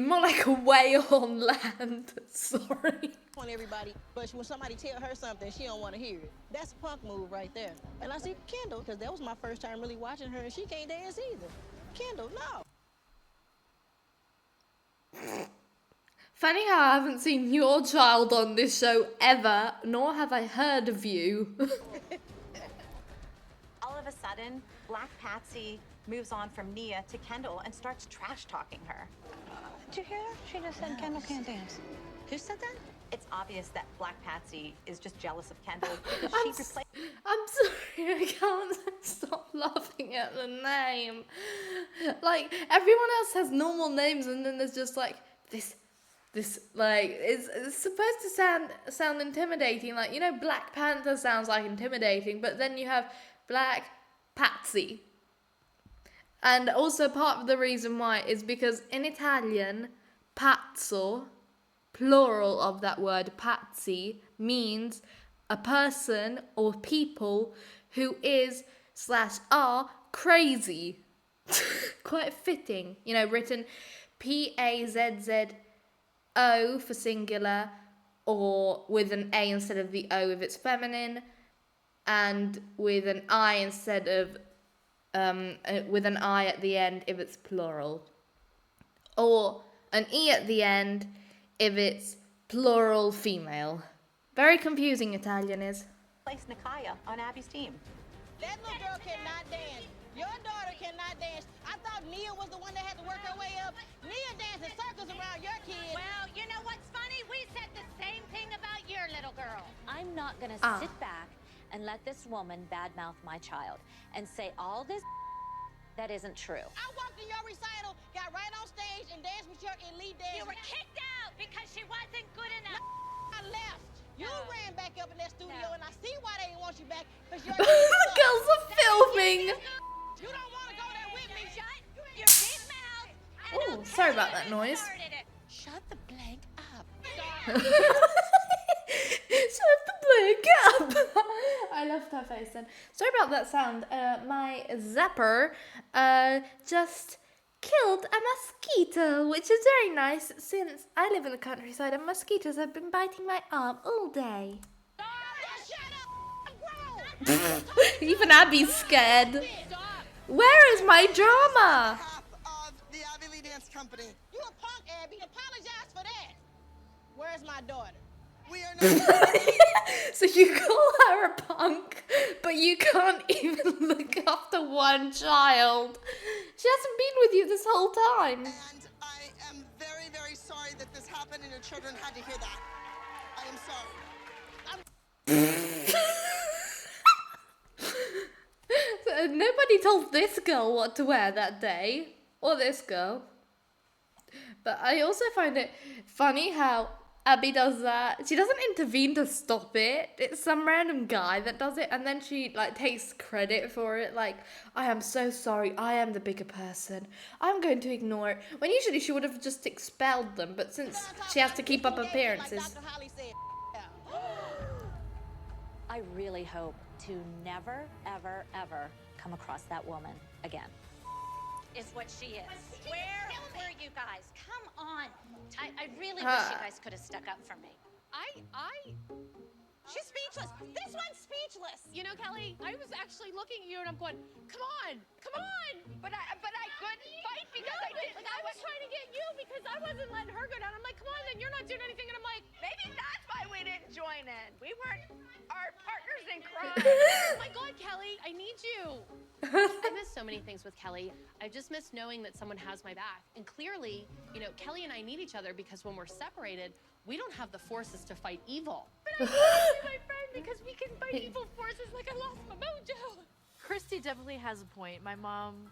more like a whale on land. Sorry. On everybody, but when somebody tell her something, she don't want to hear it. That's a punk move right there. And I see Kendall, because that was my first time really watching her, and she can't dance either. Kendall, no. Funny how I haven't seen your child on this show ever, nor have I heard of you. All of a sudden, Black Patsy moves on from Nia to Kendall and starts trash talking her. Did you hear that? She just said Kendall can't dance. Who said that? It's obvious that Black Patsy is just jealous of Kendall because she replaced. I'm sorry, I can't stop laughing at the name. Like, everyone else has normal names, and then there's just like this like it's supposed to sound intimidating. Like, you know, Black Panther sounds like intimidating, but then you have Black Patsy. And also part of the reason why is because in Italian, pazzo, plural of that word patsy, means a person or people who is / are crazy. Quite fitting, you know, written P-A-Z-Z-O for singular, or with an A instead of the O if it's feminine, and with an I instead of with an I at the end if it's plural, or an E at the end if it's plural female. Very confusing, Italian is. Placed Nakaya on Abby's team. That little girl cannot dance. Your daughter cannot dance. I thought Nia was the one that had to work her way up. Nia dancing circles around your kid. Well, you know what's funny? We said the same thing about your little girl. I'm not gonna sit back and let this woman badmouth my child and say all this that isn't true. I walked in your recital, got right on stage, and danced with your elite dance. You were kicked out because she wasn't good enough. I left. You ran back up in that studio, and I see why they didn't want you back. Because you're The girls are filming. You don't want to go there with me. Shut your big mouth. Oh, sorry about that noise. Shut the blank up. Shut the blank up. I loved her face then. Sorry about that sound. My zapper just killed a mosquito, which is very nice since I live in the countryside and mosquitoes have been biting my arm all day. Even Abby's scared. Where is my drama? The Abby Lee Dance Company. You a punk, Abby. Apologize for that. Where's my daughter? We are not. So you call her a punk, but you can't even look after one child. She hasn't been with you this whole time. And I am very, very sorry that this happened and your children had to hear that. I am sorry. So nobody told this girl what to wear that day, or this girl. But I also find it funny how Abby does that. She doesn't intervene to stop it. It's some random guy that does it, and then she like takes credit for it. Like, I am so sorry. I am the bigger person. I'm going to ignore it. When usually she would have just expelled them, but since she has to keep up appearances. I really hope to never, ever, ever come across that woman again. Is what she is. Where were you guys? Come on. I really wish you guys could have stuck up for me. She's speechless. This one's speechless. You know, Kelly, I was actually looking at you and I'm going, come on. But I couldn't fight because I didn't. Like, I was trying to get you because I wasn't letting her go down. I'm like, come on, then you're not doing anything. And I'm like, Maybe that's why we didn't join in. We weren't our partners in crime. oh my God, Kelly, I need you. I miss so many things with Kelly. I just miss knowing that someone has my back. And clearly, you know, Kelly and I need each other because when we're separated, we don't have the forces to fight evil. But I need you, my friend, because we can fight evil forces like I lost my mojo. Christy definitely has a point. My mom,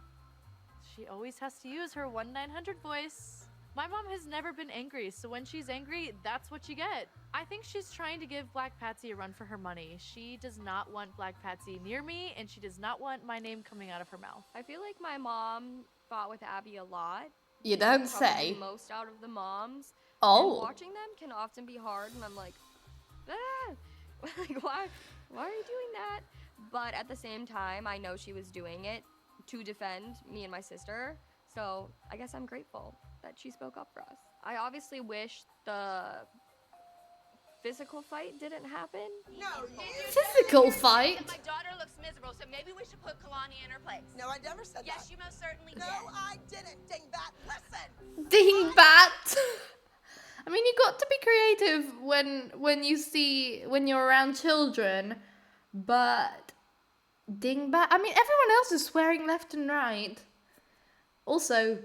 she always has to use her 1-900 voice My mom has never been angry, so when she's angry, that's what you get. I think she's trying to give Black Patsy a run for her money. She does not want Black Patsy near me, and she does not want my name coming out of her mouth. I feel like my mom fought with Abby a lot. You don't Probably say. most out of the moms. Oh. And watching them can often be hard, and I'm like, ah, like why are you doing that? But at the same time, I know she was doing it to defend me and my sister. So I guess I'm grateful that she spoke up for us. I obviously wish the physical fight didn't happen. No, Physical fight? My daughter looks miserable, so maybe we should put Kalani in her place. No, I never said that. Yes, you most certainly No, did. I didn't, dingbat. Listen. Dingbat. I mean, you got to be creative when you're around children, but dingbat. I mean, everyone else is swearing left and right. Also,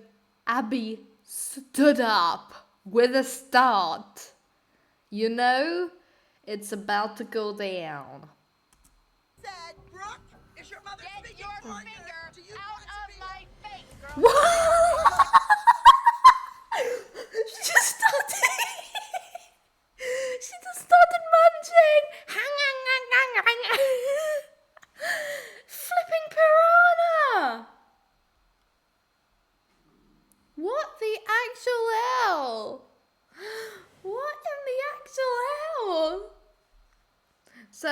Abby stood up with a start. You know, it's about to go down. Said, Brooke, is your mother Get your finger out of my face, girl. What? She just started. She just started munching. Flipping piranha. What the actual hell? What in the actual hell? So,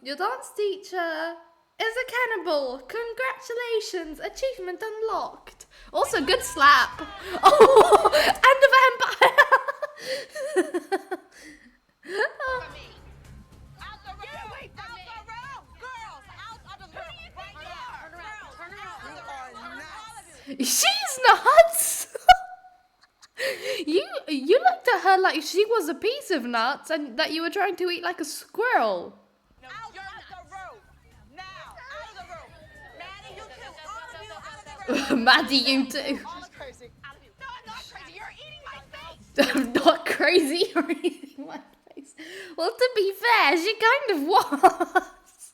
your dance teacher is a cannibal. Congratulations, achievement unlocked. Also, good slap. Oh, and a vampire. She's nuts. You looked at her like she was a piece of nuts and that you were trying to eat like a squirrel. No, you're out the room. Now, out of the room. Maddie, you too. All of you out of the room. Maddie, you too. All crazy. Out of you. No, I'm not crazy. You're eating my face. I'm not crazy or eating my face. Well, to be fair, she kind of was.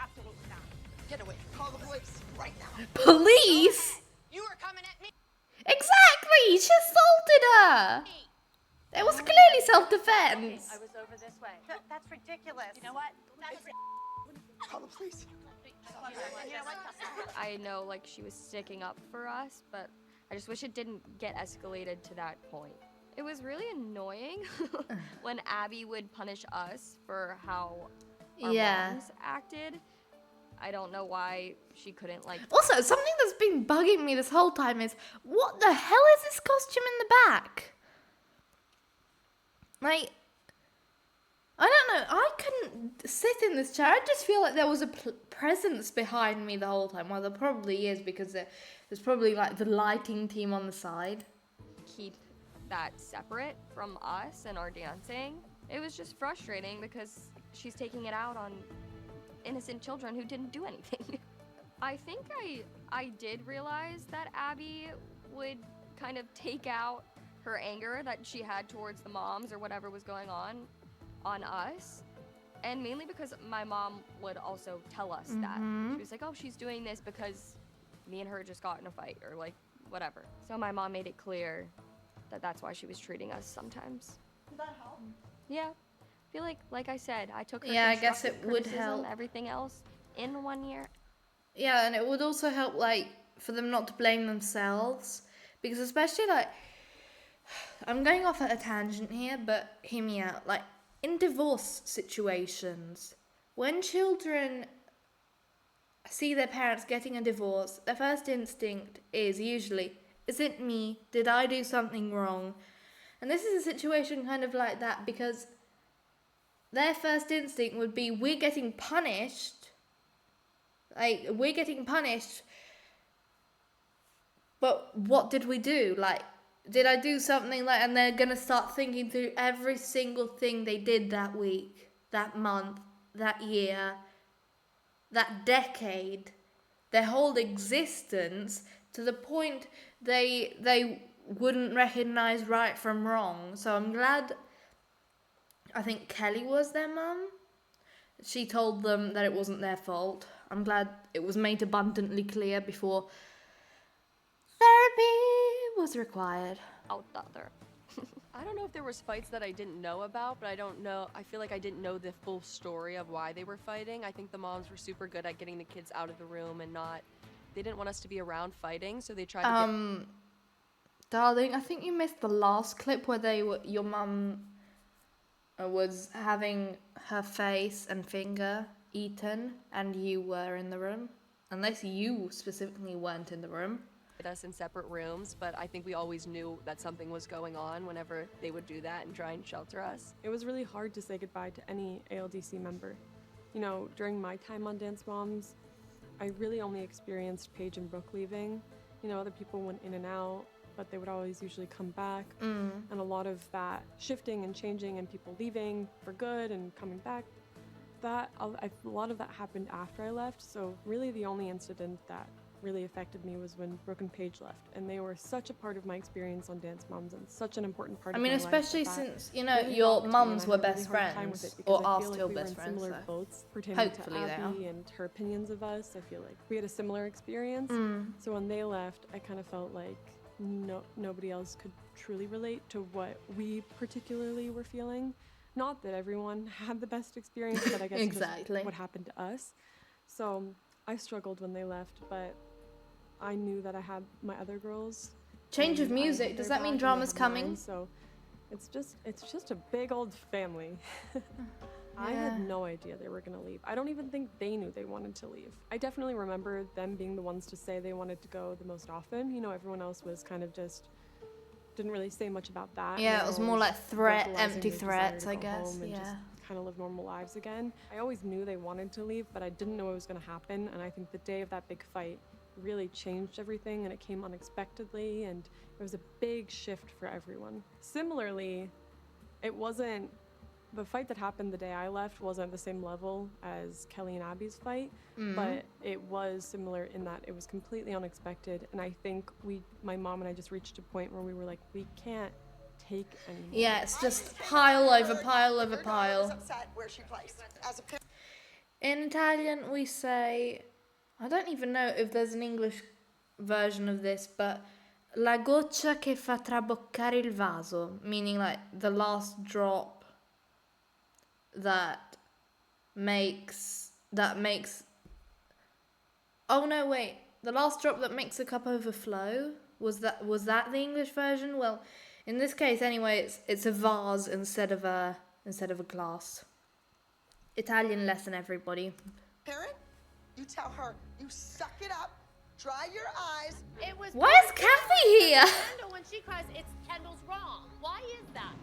Absolutely not. Get away. Call the police right now. Police? You were coming at me. Exactly! She assaulted her! It was clearly self-defense. I was over this way. That's ridiculous. You know what? Call the police. I know, like, she was sticking up for us, but I just wish it didn't get escalated to that point. It was really annoying when Abby would punish us for how our moms acted. I don't know why she couldn't, like... Also, something that's been bugging me this whole time is, what the hell is this costume in the back? Like, I don't know, I couldn't sit in this chair. I just feel like there was a presence behind me the whole time. Well, there probably is, because there's probably, like, the lighting team on the side. Keep that separate from us and our dancing. It was just frustrating because she's taking it out on innocent children who didn't do anything. I think I did realize that Abby would kind of take out her anger that she had towards the moms or whatever was going on us. And mainly because my mom would also tell us that. She was like, oh, she's doing this because me and her just got in a fight or like whatever. So my mom made it clear that that's why she was treating us sometimes. Did that help? Yeah. I feel like I said, I took her Yeah, I guess it constructive would criticism, help. everything else in 1 year. Yeah, and it would also help, like, for them not to blame themselves. Because especially, like, I'm going off at a tangent here, but hear me out. Like, in divorce situations, when children see their parents getting a divorce, their first instinct is usually, is it me? Did I do something wrong? And this is a situation kind of like that because their first instinct would be, we're getting punished. Like, we're getting punished. But what did we do? Like, did I do something like, and they're going to start thinking through every single thing they did that week, that month, that year, that decade, their whole existence, to the point they wouldn't recognize right from wrong. So I'm glad, I think Kelly was their mum. She told them that it wasn't their fault. I'm glad it was made abundantly clear before was required. Out there. I don't know if there was fights that I didn't know about, but I feel like I didn't know the full story of why they were fighting. I think the moms were super good at getting the kids out of the room and they didn't want us to be around fighting, so they tried to Darling, I think you missed the last clip where your mum was having her face and finger eaten and you were in the room. Unless you specifically weren't in the room. us in separate rooms, but I think we always knew that something was going on whenever they would do that and try and shelter us. It was really hard to say goodbye to any ALDC member. You know, during my time on Dance Moms, I really only experienced Paige and Brooke leaving. You know, other people went in and out, but they would always usually come back. And a lot of that shifting and changing and people leaving for good and coming back, a lot of that happened after I left. So really the only incident that really affected me was when Brooke and Paige left, and they were such a part of my experience on Dance Moms and such an important part of my life. Especially since, you know, your mums were best friends, or are still best friends, similar boats pertaining to Abby and her opinions of us. I feel like we had a similar experience. So when they left, I kind of felt like nobody else could truly relate to what we particularly were feeling. Not that everyone had the best experience, but I guess exactly just what happened to us. So I struggled when they left, but I knew that I had my other girls. Change of music. Does that mean drama's coming? So it's just a big old family. I had no idea they were gonna leave. I don't even think they knew they wanted to leave. I definitely remember them being the ones to say they wanted to go the most often. You know, everyone else was kind of just didn't really say much about that. Yeah, it was more like empty threats, I guess. Yeah. Just kind of live normal lives again. I always knew they wanted to leave, but I didn't know it was gonna happen. And I think the day of that big fight really changed everything, and it came unexpectedly, and it was a big shift for everyone. Similarly, the fight that happened the day I left wasn't the same level as Kelly and Abby's fight, but it was similar in that it was completely unexpected, and I think my mom and I just reached a point where we were like, we can't take anymore. Yeah, it's just pile over pile over pile. In Italian we say, I don't even know if there's an English version of this, but la goccia che fa traboccare il vaso, meaning like the last drop that makes oh no, wait, the last drop that makes a cup overflow. Was that the English version? Well, in this case anyway, it's a vase instead of a glass. Italian lesson, everybody. Karen, you tell her, you suck it up, dry your eyes. Why is Kathy here? Kendall, when she cries, it's Kendall's wrong. Why is that?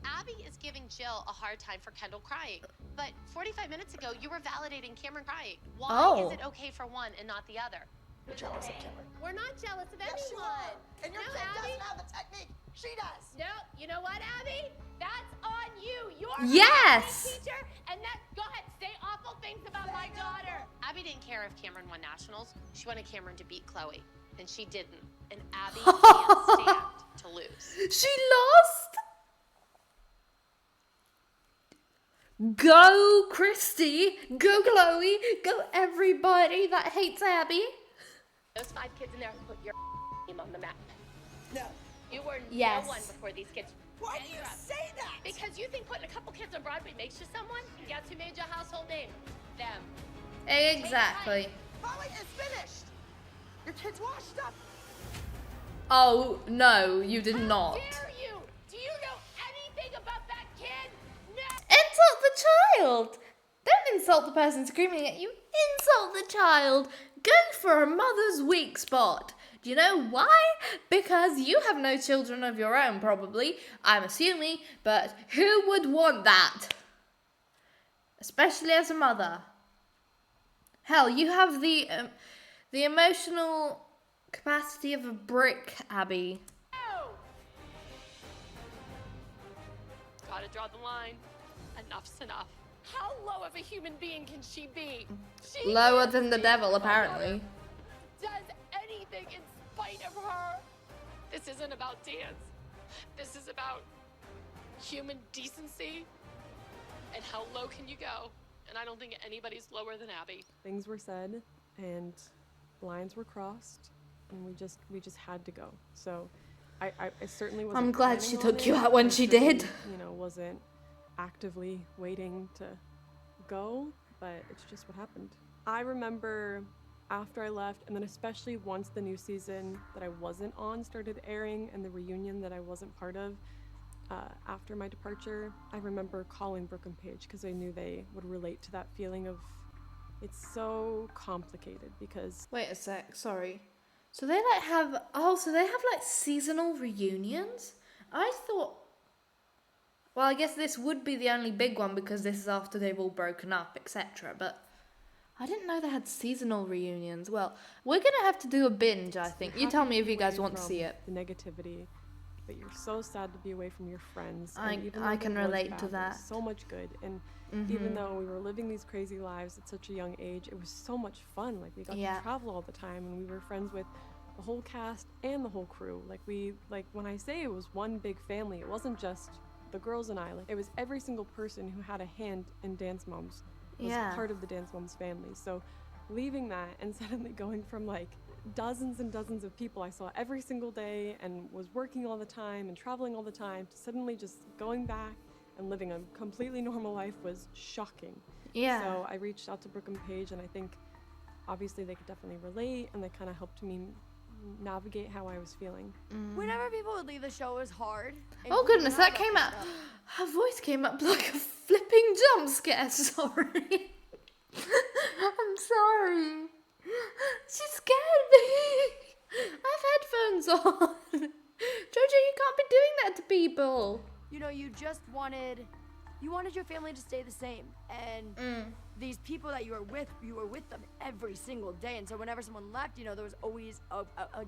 Abby is giving Jill a hard time for Kendall crying, but 45 minutes ago you were validating Cameron crying. Why is it okay for one and not the other? We're jealous of Cameron. We're not jealous of Yes, you anyone. are. And your kid doesn't have the technique. She does. No, you know what, Abby? That's on you. You're Yes. my teacher, and go ahead, say awful things about my daughter. Abby didn't care if Cameron won nationals. She wanted Cameron to beat Chloe, and she didn't. And Abby can't stand to lose. She lost. Go Christy, go Chloe, go everybody that hates Abby. Those 5 kids in there put your name on the map. No. You were Yes. no one before these kids. Why do you say that? Because you think putting a couple kids on Broadway makes you someone? And guess who made your household name? Them. Exactly. Chloe, it's finished. Your kid's washed up. Oh no, you did not. Dare you? Do you know anything about that kid? No. Insult the child. Don't insult the person screaming at you. Insult the child. Go for a mother's weak spot. Do you know why? Because you have no children of your own, probably. I'm assuming, but who would want that? Especially as a mother. Hell, you have the emotional capacity of a brick, Abby. Gotta draw the line. Enough's enough. How low of a human being can she be? She Lower than the devil, apparently. does anything in spite of her. This isn't about dance. This is about human decency and how low can you go. And I don't think anybody's lower than Abby. Things were said and lines were crossed, and we just had to go. So I certainly wasn't. I'm glad planning she on took it. you out when I she certainly, did. You know, wasn't actively waiting to go, but it's just what happened. I remember after I left, and then especially once the new season that I wasn't on started airing, and the reunion that I wasn't part of after my departure, I remember calling Brooke and Paige because I knew they would relate to that feeling of it's so complicated because. Wait a sec, sorry. So they have like seasonal reunions? I thought, well, I guess this would be the only big one because this is after they've all broken up, etc. But I didn't know they had seasonal reunions. Well, we're gonna have to do a binge, I think. You tell me if you guys want to see it. The negativity, but you're so sad to be away from your friends. I and even can though there was relate bad, to there was that. so much good, and Mhm. even though we were living these crazy lives at such a young age, it was so much fun. Like we got Yeah. to travel all the time, and we were friends with the whole cast and the whole crew. Like when I say it was one big family, it wasn't just the girls and I. Like it was every single person who had a hand in Dance Moms was Yeah. part of the Dance Moms family. So leaving that and suddenly going from like dozens and dozens of people I saw every single day and was working all the time and traveling all the time to suddenly just going back and living a completely normal life was shocking. Yeah. So I reached out to Brooke and Paige, and I think obviously they could definitely relate, and they kind of helped me navigate how I was feeling. Whenever people would leave the show, it was hard. Oh goodness, that came out. Her voice came up like a flipping jump scare. Sorry. I'm sorry. She scared me. I have headphones on. Jojo, you can't be doing that to people. You know, you wanted your family to stay the same, and these people that you were with them every single day, and so whenever someone left, you know, there was always a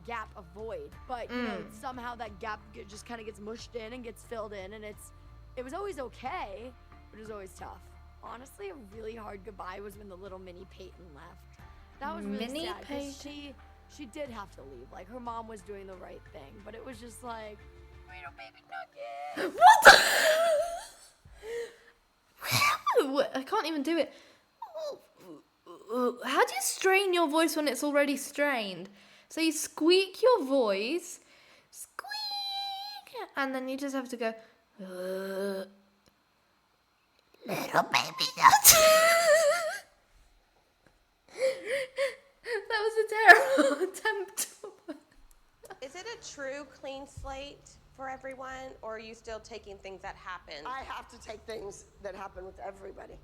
gap, a void, but you know, somehow that gap just kind of gets mushed in and gets filled in, and it was always okay, but it was always tough. Honestly, a really hard goodbye was when the little mini Peyton left. That was really Mini sad, 'cause Peyton? she did have to leave. Like, her mom was doing the right thing, but it was just like, little baby nugget. What? I can't even do it. How do you strain your voice when it's already strained? So you squeak your voice, squeak, and then you just have to go, little baby nut. That was a terrible attempt. Is it a true clean slate for everyone, or are you still taking things that happen? I have to take things that happen with everybody.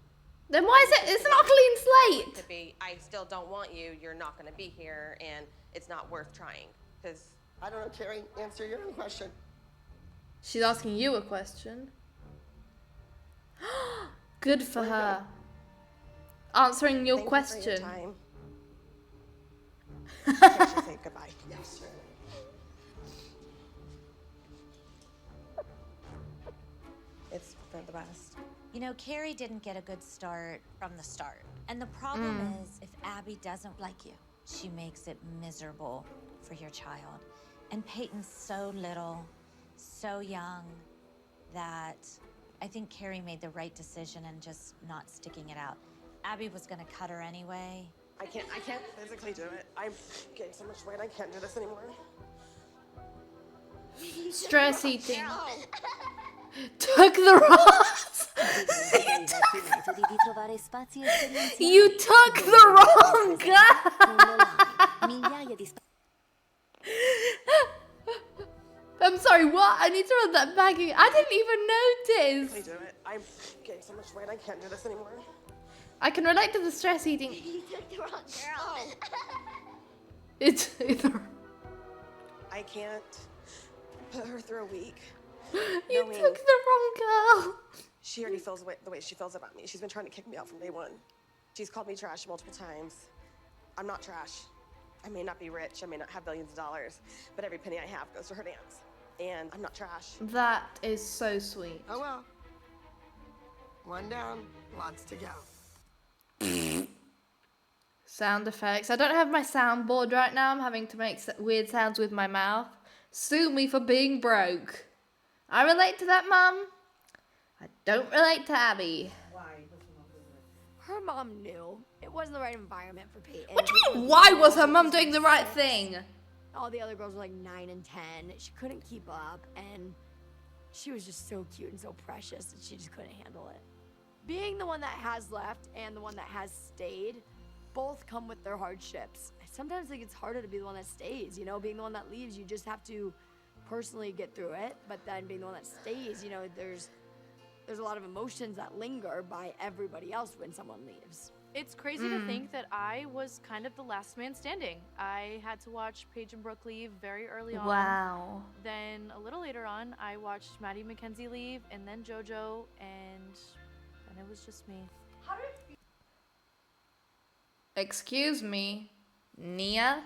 Then why is it? It's not a clean slate. To be, I still don't want you. You're not going to be here, and it's not worth trying. Because I don't know, Carrie. Answer your own question. She's asking you a question. Good for her. Answering your Thank question. You for your time. I should say goodbye. Yes, sir. It's for the best. You know, Carrie didn't get a good start from the start. And the problem is, if Abby doesn't like you, she makes it miserable for your child. And Peyton's so little, so young, that I think Carrie made the right decision and just not sticking it out. Abby was gonna cut her anyway. I can't physically do it. I'm getting so much weight, I can't do this anymore. Stress eating. Took the rocks. You took the wrong guy. I'm sorry, what? I need to run that back again. I didn't even notice. I do it. I'm getting so much weight, I can't do this anymore. I can relate to the stress eating. You took the wrong girl. It's I can't put her through a week. You took the wrong girl. She already feels the way she feels about me. She's been trying to kick me out from day one. She's called me trash multiple times. I'm not trash. I may not be rich, I may not have billions of dollars, but every penny I have goes to her dance. And I'm not trash. That is so sweet. Oh well. One down, lots to go. Sound effects. I don't have my soundboard right now. I'm having to make weird sounds with my mouth. Sue me for being broke. I relate to that, Mum. I don't relate to Abby. Her mom knew it wasn't the right environment for Peyton. What do you mean, why was her mum doing the right thing? All the other girls were like 9 and 10. She couldn't keep up, and she was just so cute and so precious that she just couldn't handle it. Being the one that has left and the one that has stayed both come with their hardships. Sometimes like it's harder to be the one that stays, you know, being the one that leaves, you just have to personally get through it, but then being the one that stays, you know, there's a lot of emotions that linger by everybody else when someone leaves. It's crazy to think that I was kind of the last man standing. I had to watch Paige and Brooke leave very early on. Wow. Then a little later on, I watched Maddie and Mackenzie leave, and then JoJo, and then it was just me. Excuse me, Nia?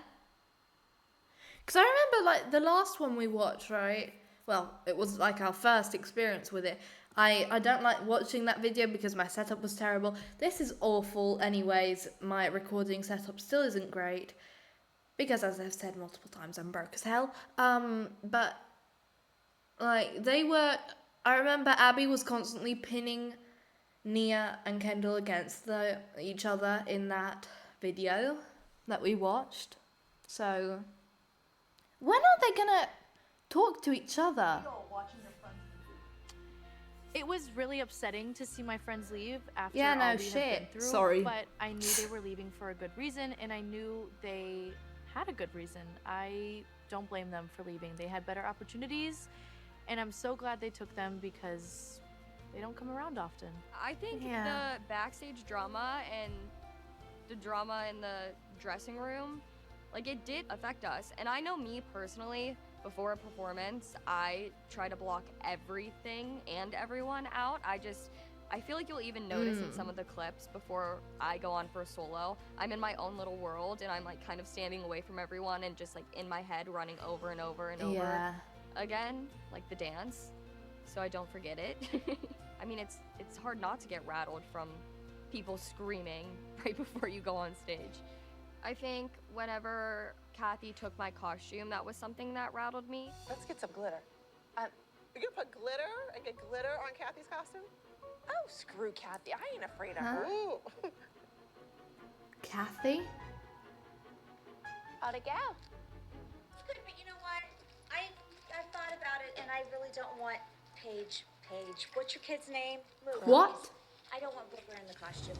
Because I remember, like, the last one we watched, right? Well, it was, like, our first experience with it. I don't like watching that video because my setup was terrible. This is awful anyways. My recording setup still isn't great. Because, as I've said multiple times, I'm broke as hell. But, like, they were... I remember Abby was constantly pinning Nia and Kendall against each other in that video that we watched. So, when are they gonna talk to each other? It was really upsetting to see my friends leave after Yeah, all no we had been shit. through. Sorry. But I knew they were leaving for a good reason, and I knew they had a good reason. I don't blame them for leaving. They had better opportunities, and I'm so glad they took them because they don't come around often. I think Yeah. the backstage drama and the drama in the dressing room, like it did affect us. And I know me personally, before a performance, I try to block everything and everyone out. I feel like you'll even notice in some of the clips before I go on for a solo, I'm in my own little world and I'm like kind of standing away from everyone and just like in my head running over and over and over Yeah. again, like the dance, so I don't forget it. I mean, it's hard not to get rattled from people screaming right before you go on stage. I think whenever Kathy took my costume, that was something that rattled me. Let's get some glitter. You gonna put glitter and get glitter on Kathy's costume? Oh, screw Kathy. I ain't afraid of Huh? her. Ooh. Kathy? Ought to go. Good, but you know what? I've thought about it, and I really don't want Paige. What's your kid's name? Luke. What? I don't want Booker in the costume.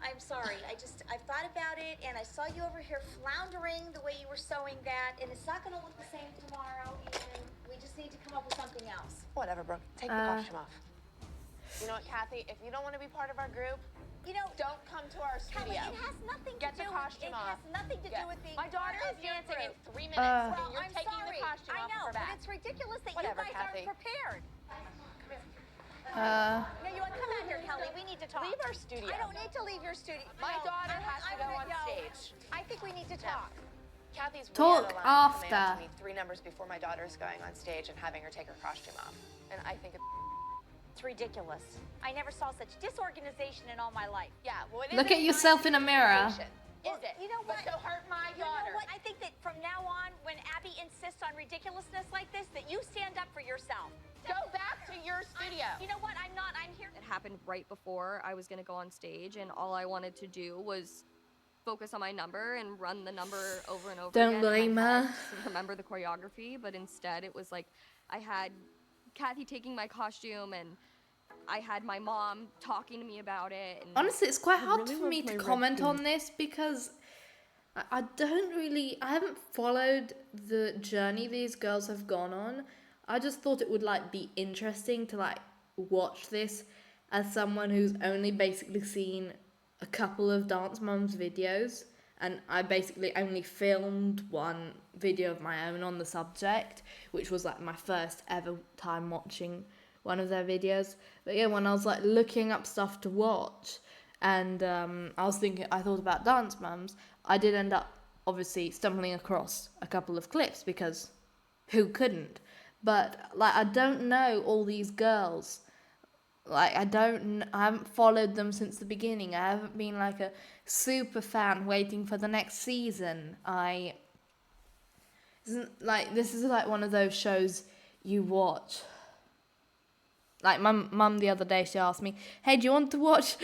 I'm sorry. I've thought about it, and I saw you over here floundering the way you were sewing that, and it's not going to look the same tomorrow, and we just need to come up with something else. Whatever, Brooke. Take the costume off. You know what, Kathy? If you don't want to be part of our group, don't come to our studio. Kelly, it has nothing to Get do the costume with, off. It has nothing to do with being My daughter part is of your dancing in group. 3 minutes, Well, and you're I'm taking sorry. the costume I off know, of her but back. it's ridiculous that Whatever, you guys Kathy. aren't prepared. Uh, No, you want to come out here, Kelly. We need to talk. Leave our studio. I don't need to leave your studio. My No, daughter I has to go on stage. I think we need to talk. Kathy's Talk Rihanna line coming up after. to me 3 numbers before my daughter's going on stage and having her take her costume off. And I think It's ridiculous. I never saw such disorganization in all my life. Yeah, well, it Look at yourself in a mirror. Is it? You know what? But so hurt my You know daughter. what? I think that from now on, when Abby insists on ridiculousness like this, that you stand up for yourself. Go back to your studio. You know what? I'm not. I'm here. It happened right before I was gonna go on stage, and all I wanted to do was focus on my number and run the number over and over Don't again blame in my her. head to remember the choreography, but instead it was like I had Kathy taking my costume and I had my mom talking to me about it. And Honestly, it's quite I hard really for me love to my red comment on suit. this because I don't really, I haven't followed the journey these girls have gone on. I just thought it would like be interesting to like watch this as someone who's only basically seen a couple of Dance Moms videos, and I basically only filmed one video of my own on the subject, which was like my first ever time watching one of their videos. But yeah, when I was like looking up stuff to watch, and I thought about Dance Moms, I did end up obviously stumbling across a couple of clips because who couldn't? But like I don't know all these girls. Like I haven't followed them since the beginning. I haven't been like a super fan waiting for the next season. This is like one of those shows you watch. Like my mum the other day, she asked me, "Hey, do you want to watch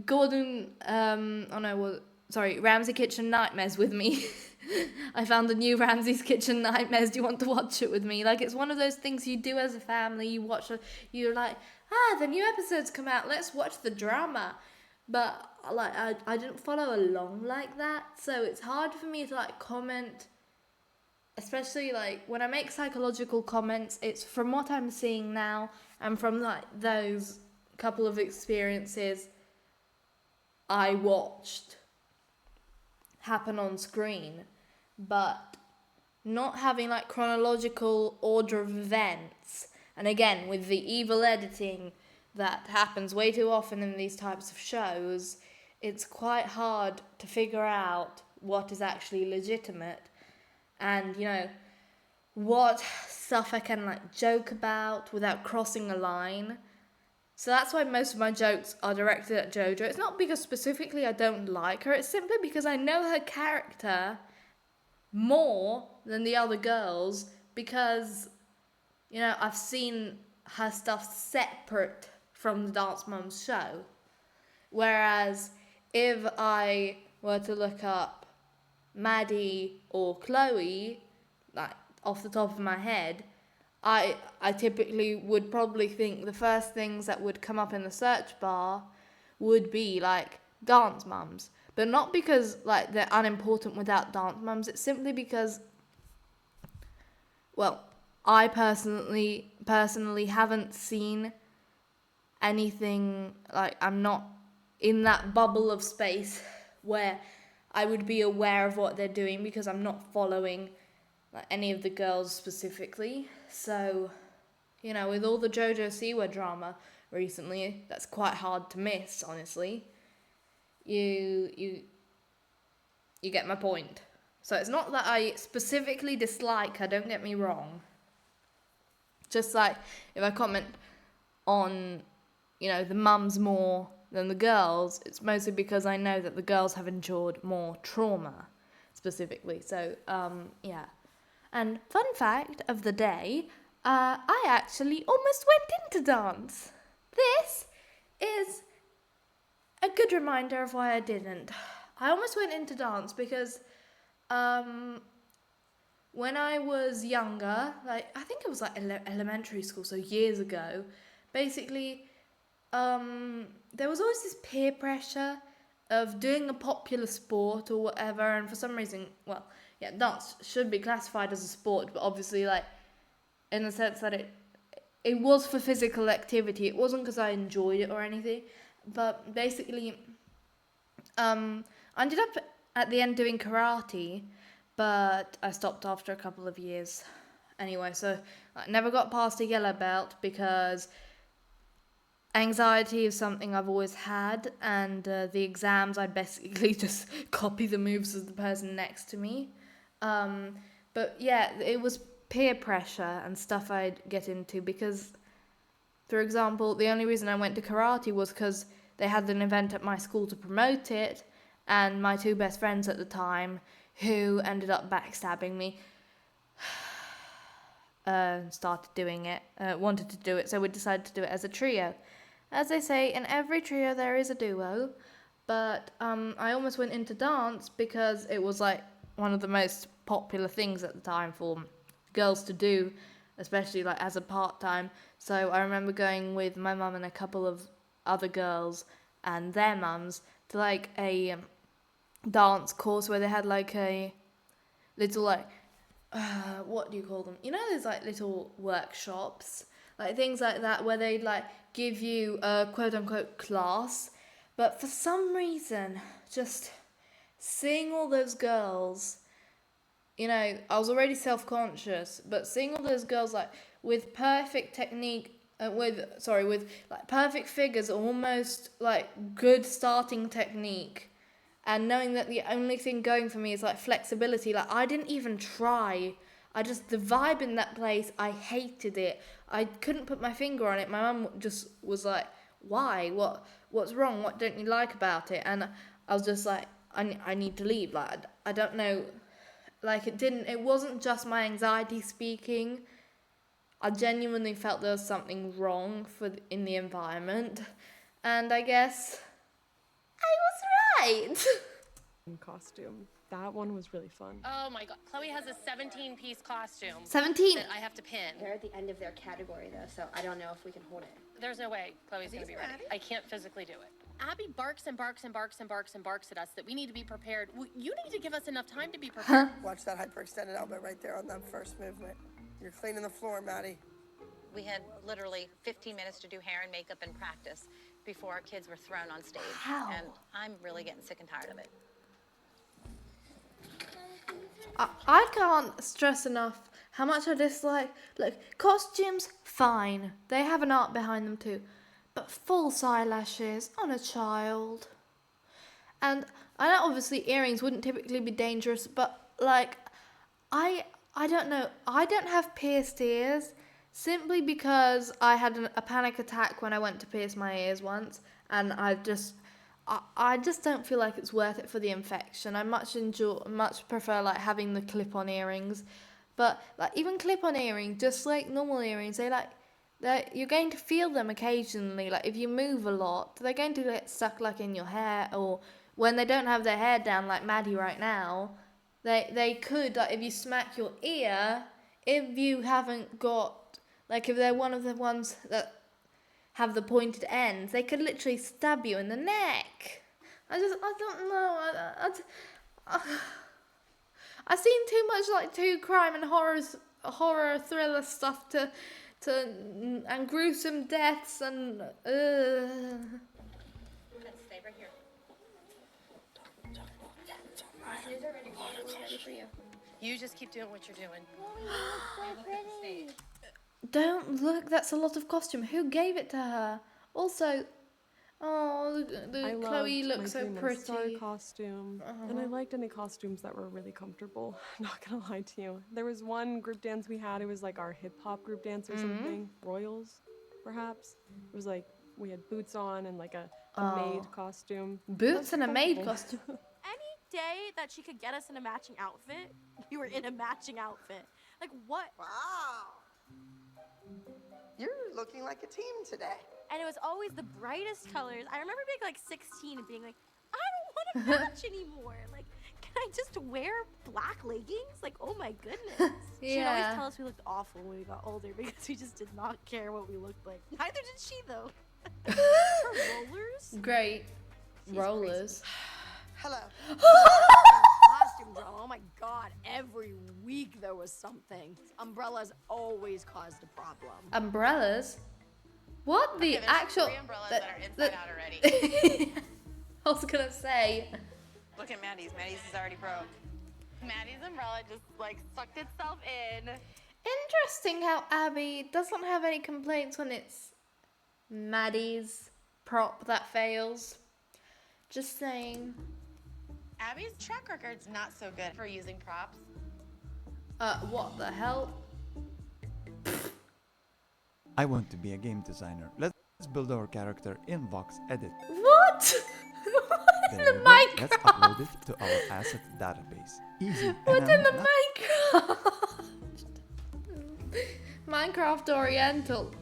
Gordon? Ramsey Kitchen Nightmares with me. I found a new Ramsey's Kitchen Nightmares. Do you want to watch it with me? Like, it's one of those things you do as a family. You watch, you're like, the new episode's come out. Let's watch the drama. But like, I didn't follow along like that, so it's hard for me to like comment. Especially like when I make psychological comments, it's from what I'm seeing now and from like those couple of experiences I watched happen on screen, but not having like chronological order of events. And again, with the evil editing that happens way too often in these types of shows, it's quite hard to figure out what is actually legitimate and, you know, what stuff I can like joke about without crossing a line. So that's why most of my jokes are directed at JoJo. It's not because specifically I don't like her, it's simply because I know her character more than the other girls because, you know, I've seen her stuff separate from the Dance Moms show. Whereas if I were to look up Maddie or Chloe, like off the top of my head, I typically would probably think the first things that would come up in the search bar would be like Dance Moms. But not because like they're unimportant without Dance Moms, it's simply because, well, I personally haven't seen anything, like I'm not in that bubble of space where I would be aware of what they're doing because I'm not following like any of the girls specifically. So, you know, with all the JoJo Siwa drama recently, that's quite hard to miss, honestly. You get my point. So it's not that I specifically dislike her, don't get me wrong. Just like if I comment on, you know, the mums more than the girls, it's mostly because I know that the girls have endured more trauma, specifically. So, yeah. And fun fact of the day, I actually almost went into dance. This is a good reminder of why I didn't. I almost went into dance because when I was younger, like I think it was like elementary school, so years ago, basically there was always this peer pressure of doing a popular sport or whatever, and for some reason, well, yeah, dance should be classified as a sport, but obviously, like, in the sense that it was for physical activity. It wasn't because I enjoyed it or anything, but basically, I ended up at the end doing karate, but I stopped after a couple of years. Anyway, so I never got past a yellow belt because anxiety is something I've always had, and the exams, I'd basically just copy the moves of the person next to me. But yeah, it was peer pressure and stuff I'd get into because, for example, the only reason I went to karate was because they had an event at my school to promote it, and my two best friends at the time, who ended up backstabbing me, started doing it, wanted to do it, so we decided to do it as a trio. As they say, in every trio there is a duo, but I almost went into dance because it was like one of the most popular things at the time for girls to do, especially like as a part-time. So I remember going with my mum and a couple of other girls and their mums to like a dance course where they had like a little like what do you call them? You know, there's like little workshops, like things like that, where they'd like give you a quote-unquote class. But for some reason, just seeing all those girls, you know, I was already self-conscious, but seeing all those girls like with perfect technique, with like perfect figures, almost like good starting technique, and knowing that the only thing going for me is like flexibility, like I didn't even try. The vibe in that place, I hated it. I couldn't put my finger on it. My mum just was like, why? What's wrong? What don't you like about it? And I was just like, I need to leave. Like, I don't know. Like, it wasn't just my anxiety speaking. I genuinely felt there was something wrong in the environment. And I guess I was right. costume. That one was really fun. Oh my god. Chloe has a 17-piece costume. 17? That I have to pin. They're at the end of their category though, so I don't know if we can hold it. There's no way Chloe's gonna be ready. I can't physically do it. Abby barks and barks and barks and barks and barks at us that we need to be prepared. You need to give us enough time to be prepared. Watch that hyperextended elbow right there on that first movement. You're cleaning the floor, Maddie. We had literally 15 minutes to do hair and makeup and practice before our kids were thrown on stage. Wow. And I'm really getting sick and tired of it. I can't stress enough how much I dislike. Look, costumes, fine. They have an art behind them too. But false eyelashes on a child. And I know obviously earrings wouldn't typically be dangerous, but like, I don't know. I don't have pierced ears simply because I had a panic attack when I went to pierce my ears once, and I just don't feel like it's worth it for the infection. I much prefer like having the clip-on earrings, but like even clip-on earrings, just like normal earrings, you're going to feel them occasionally. Like if you move a lot, they're going to get stuck like in your hair, or when they don't have their hair down like Maddie right now, they could, like if you smack your ear, if you haven't got, like if they're one of the ones that have the pointed ends, they could literally stab you in the neck. I don't know. I've seen too much like true crime and horror thriller stuff and gruesome deaths and. Let's stay right here. You just keep doing what you're doing. Don't look, that's a lot of costume. Who gave it to her? Also, oh, I Chloe loved looks my so Dream of pretty. Star costume, and I liked any costumes that were really comfortable. I'm not gonna lie to you. There was one group dance we had. It was like our hip hop group dance or something. Royals, perhaps. It was like we had boots on and like a maid costume. Boots and a maid costume. Any day that she could get us in a matching outfit, we were in a matching outfit. Like what? Wow. You're looking like a team today. And it was always the brightest colors. I remember being like 16 and being like, I don't want to match anymore. Like, can I just wear black leggings? Like, oh my goodness. She'd Yeah. always tell us we looked awful when we got older because we just did not care what we looked like. Neither did she though. Her rollers? Great. Rollers. Hello. Costume drama. Oh my god, every week there was something. Umbrellas always caused a problem. Umbrellas? What the there's actual? 3 umbrellas that are inside out already. I was gonna say. Look at Maddie's. Maddie's is already broke. Maddie's umbrella just like sucked itself in. Interesting how Abby doesn't have any complaints when it's Maddie's prop that fails. Just saying. Abby's track record's not so good for using props. What the hell? I want to be a game designer. Let's build our character in Vox Edit. What? What's in There the we go. Minecraft? Let's upload it to our asset database. Easy. and What's in I'm the not- Minecraft? Minecraft Oriental.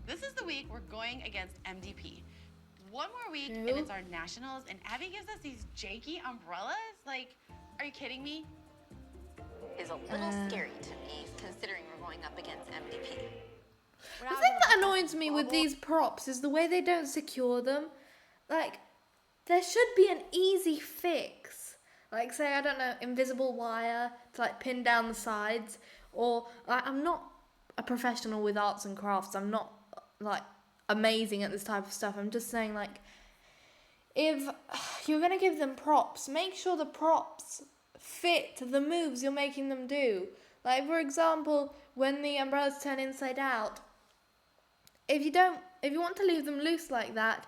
This is the week we're going against MDP. One more week Who? and it's our nationals, and Abby gives us these janky umbrellas? Like, are you kidding me? Is a little scary to me, considering we're going up against MDP. The thing that annoys me with these props is the way they don't secure them. Like, there should be an easy fix. Like, say, I don't know, invisible wire to like pin down the sides. Or, I'm not a professional with arts and crafts. I'm not like amazing at this type of stuff. I'm just saying, like, if you're gonna give them props, make sure the props fit the moves you're making them do. Like, for example, when the umbrellas turn inside out, if you want to leave them loose like that,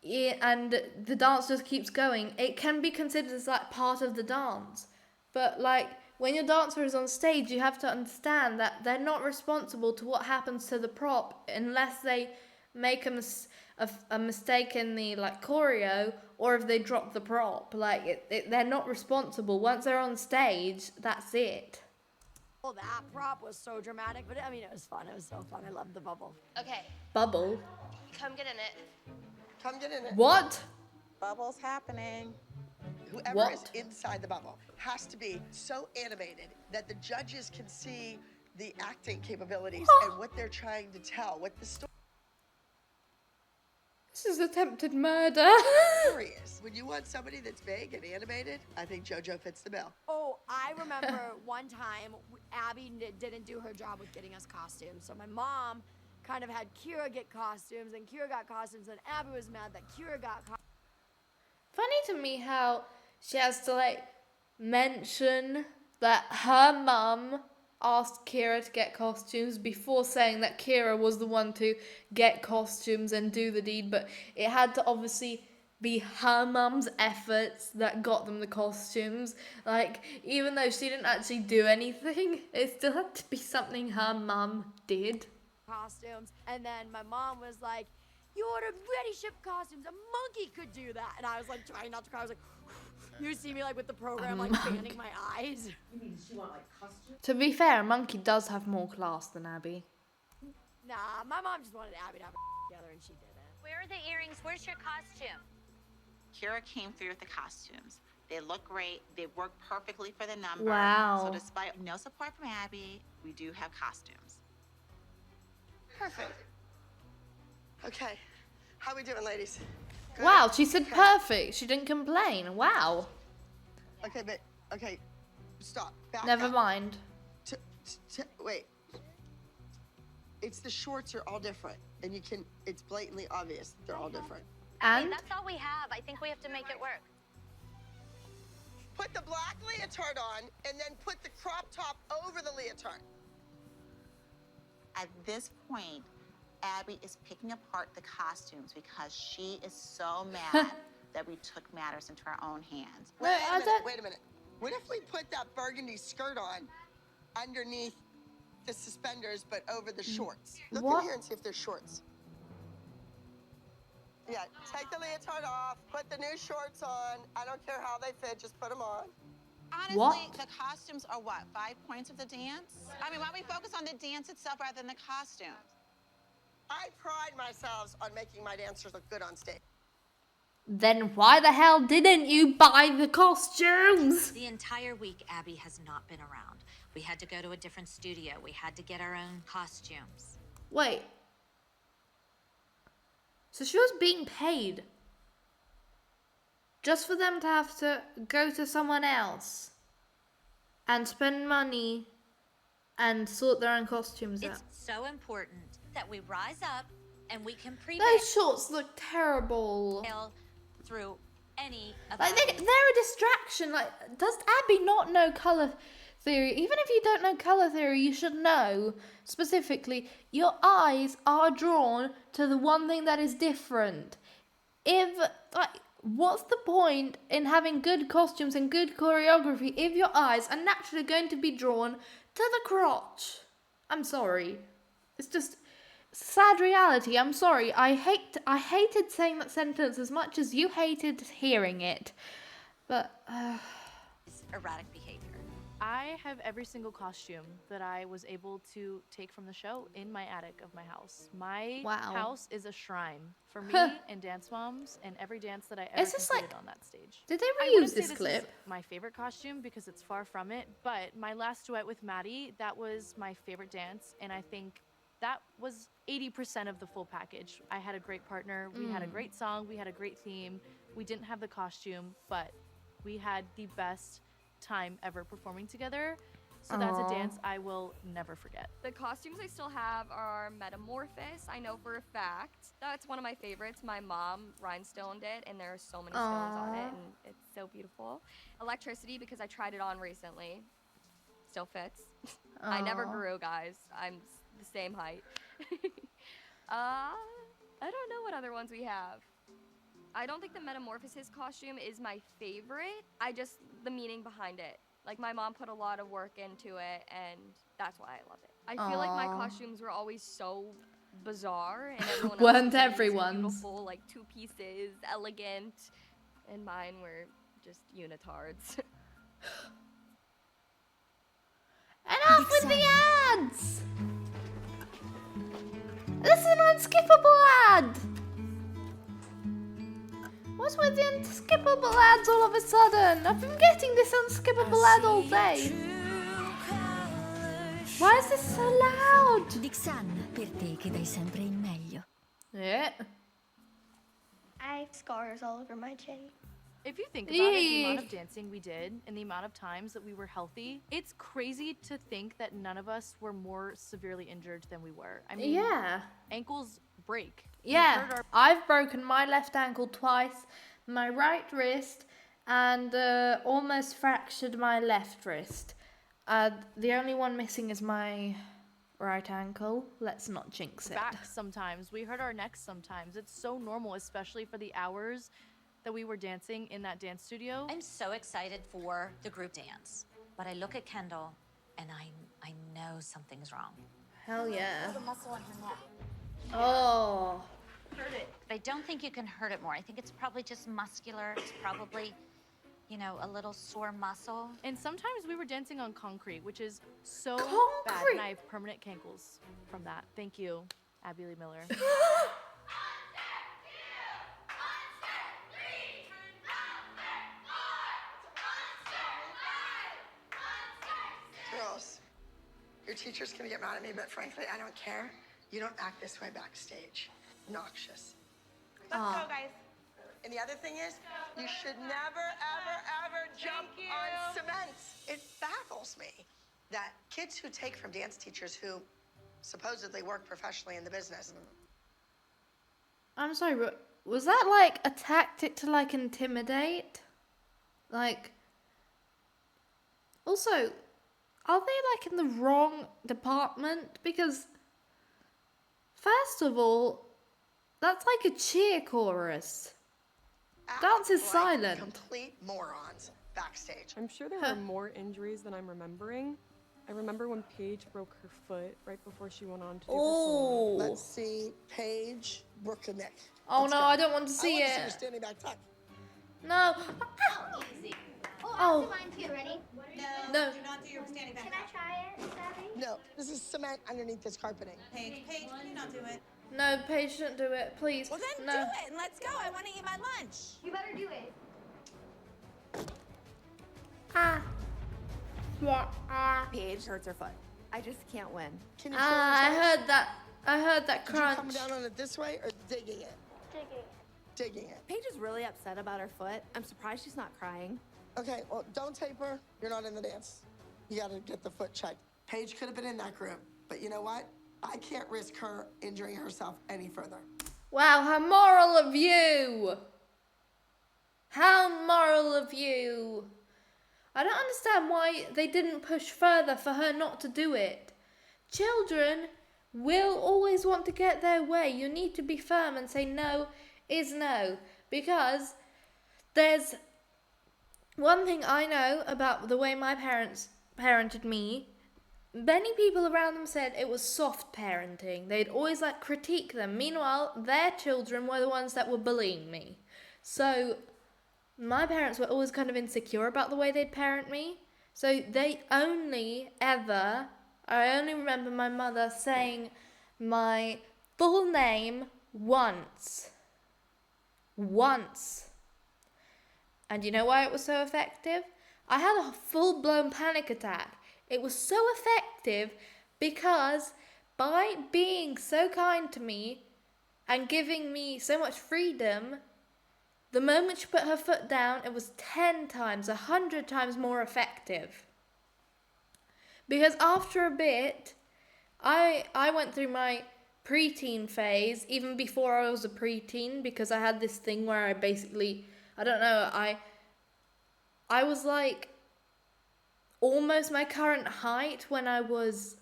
and the dance just keeps going, it can be considered as like part of the dance. But like, when your dancer is on stage, you have to understand that they're not responsible to what happens to the prop unless they make a mistake in the like choreo, or if they drop the prop. Like, they're not responsible. Once they're on stage, that's it. Well, that prop was so dramatic, but I mean, it was fun. It was so fun. I loved the bubble. Okay, Bubble. come get in it. Come get in it. What? Bubbles happening. Whoever What? is inside the bubble has to be so animated that the judges can see the acting capabilities and what they're trying to tell, what the This is attempted murder. story is. When you want somebody that's big and animated, I think JoJo fits the bill. Oh, I remember one time Abby didn't do her job with getting us costumes. So my mom kind of had Kira get costumes, and Kira got costumes, and Abby was mad that Kira got costumes. Funny to me how she has to like mention that her mum asked Kira to get costumes before saying that Kira was the one to get costumes and do the deed, but it had to obviously be her mum's efforts that got them the costumes. Like, even though she didn't actually do anything, it still had to be something her mum did. Costumes, and then my mom was like, "You ordered ready ship costumes. A monkey could do that." And I was like trying not to cry. I was like, you see me like with the program like fanning my eyes. You mean she want like costumes? To be fair, a monkey does have more class than Abby. Nah, my mom just wanted Abby to have her together, and she didn't. Where are the earrings? Where's your costume? Kira came through with the costumes. They look great. They work perfectly for the number. Wow. So despite no support from Abby, we do have costumes. Perfect. Okay. How we doing, ladies? Good? Wow, she said Okay. perfect. She didn't complain. Wow. Okay, but okay, stop. Back Never up. mind. Wait. It's the shorts are all different, and you can. It's blatantly obvious they're all different. And That's all we have. I think we have to make it work. Put the black leotard on, and then put the crop top over the leotard. At this point, Abby is picking apart the costumes because she is so mad that we took matters into our own hands. Wait a minute. What if we put that burgundy skirt on underneath the suspenders, but over the shorts? Look in here and see if there's shorts. Yeah, take the leotard off, put the new shorts on. I don't care how they fit, just put them on. Honestly, the costumes are what, 5 points of the dance? I mean, why don't we focus on the dance itself rather than the costumes? I pride myself on making my dancers look good on stage. then why the hell didn't you buy the costumes? The entire week, Abby has not been around. We had to go to a different studio. We had to get our own costumes. Wait. So she was being paid just for them to have to go to someone else and spend money and sort their own costumes out. It's so important that we rise up and we can prevent Those shorts look terrible. through any of Like they're a distraction. Like, does Abby not know color theory? Even if you don't know color theory, you should know specifically your eyes are drawn to the one thing that is different. If like, what's the point in having good costumes and good choreography if your eyes are naturally going to be drawn to the crotch? I'm sorry. It's just sad reality. I'm sorry. I hated saying that sentence as much as you hated hearing it. But erratic behavior. I have every single costume that I was able to take from the show in my attic of my house. My Wow. house is a shrine for me and Dance Moms and every dance that I ever Is this completed like- on that stage. did they I wouldn't reuse say this is clip? my favorite costume because it's far from it, but my last duet with Maddie, that was my favorite dance, and I think that was 80% of the full package. I had a great partner, we had a great song, we had a great theme. We didn't have the costume, but we had the best time ever performing together. So that's a Aw. dance I will never forget. The costumes I still have are Metamorphosis. I know for a fact. That's one of my favorites. My mom rhinestoned it, and there are so many stones on it, Aw. and it's so beautiful. Electricity, because I tried it on recently. Still fits. I never Aw. grew, guys. I'm the same height. I don't know what other ones we have. I don't think the Metamorphosis costume is my favorite. The meaning behind it. Like, my mom put a lot of work into it, and that's why I love it. I feel like my Aw. costumes were always so bizarre, and everyone else Weren't was always everyone's. beautiful, like 2 pieces, elegant, and mine were just unitards. Enough with the ads! This is an unskippable ad! was with the unskippable ads all of a sudden? I've been getting this unskippable ad all day. Why is this so loud? Dixon, per te che dai sempre il meglio. Yeah. I have scars all over my chin. If you think about it, the amount of dancing we did and the amount of times that we were healthy, it's crazy to think that none of us were more severely injured than we were. I mean, Yeah. ankles break. We Yeah, hurt our- I've broken my left ankle twice, my right wrist, and almost fractured my left wrist. The only one missing is my right ankle. Let's not jinx it. back sometimes. We hurt our necks sometimes. It's so normal, especially for the hours that we were dancing in that dance studio. I'm so excited for the group dance, but I look at Kendall and I know something's wrong. Hell yeah. The muscle in her neck. Oh. Hurt it. But I don't think you can hurt it more. I think it's probably just muscular. It's probably, you know, a little sore muscle. And sometimes we were dancing on concrete, which is so bad, Concrete? and I have permanent cankles from that. Thank you, Abby Lee Miller. Girls, your teacher's gonna get mad at me, but frankly, I don't care. You don't act this way backstage. Noxious. Let's go, guys. And the other thing is, you should never, ever jump on cement. It baffles me that kids who take from dance teachers who supposedly work professionally in the business. I'm sorry, but was that like a tactic to like intimidate? Like, also, are they like in the wrong department? Because, first of all, that's like a cheer chorus. Dance is silent. Complete morons backstage. I'm sure there were more injuries than I'm remembering. I remember when Paige broke her foot right before she went on to do her solo. Let's see Paige, Brooke, and Nick. Oh Let's no, go. I don't want to see I want to see it. her standing back tuck. No. Easy. Oh. I'll do mine too. Ready? No. Do not do your standing back. Can I try it, Savvy? No, this is cement underneath this carpeting. Paige, can you not do it? No, Paige shouldn't do it, please. Well, then no. do it and let's go. I want to eat my lunch. You better do it. Paige hurts her foot. I just can't win. Can you I heard that. I heard that Did you crunch. come down on it this way or digging it? Digging it. Paige is really upset about her foot. I'm surprised she's not crying. Okay, well, don't tape her. You're not in the dance. You gotta get the foot checked. Paige could have been in that group, but you know what? I can't risk her injuring herself any further. Wow, how moral of you! How moral of you! I don't understand why they didn't push further for her not to do it. Children will always want to get their way. You need to be firm and say no is no. Because there's one thing I know about the way my parents parented me. Many people around them said it was soft parenting. They'd always like critique them. Meanwhile, their children were the ones that were bullying me. So my parents were always kind of insecure about the way they'd parent me. So they only ever, I only remember my mother saying my full name once. Once. And you know why it was so effective? I had a full-blown panic attack. It was so effective because by being so kind to me and giving me so much freedom, the moment she put her foot down, it was 10 times, 100 times more effective. Because after a bit, I went through my preteen phase, even before I was a preteen, because I had this thing where I basically, I don't know, I was like almost my current height when I was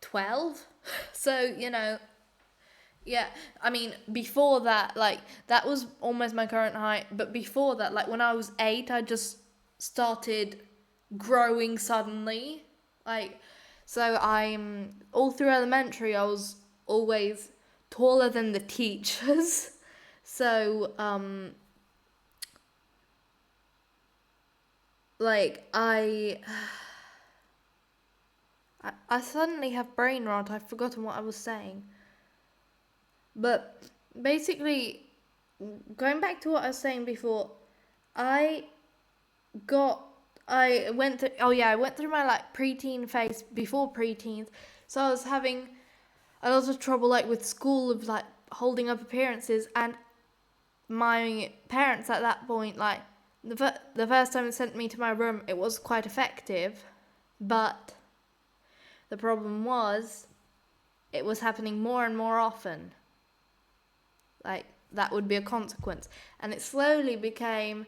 12. So, you know, yeah, I mean, before that, like, that was almost my current height. But before that, like, when I was 8, I just started growing suddenly. Like, so all through elementary, I was always taller than the teachers. So, like, I suddenly have brain rot. I've forgotten what I was saying. But basically, going back to what I was saying before, I went through my like preteen phase before preteens, so I was having a lot of trouble like with school of like holding up appearances, and my parents at that point, like the first time they sent me to my room, it was quite effective, but the problem was it was happening more and more often. Like, that would be a consequence. And it slowly became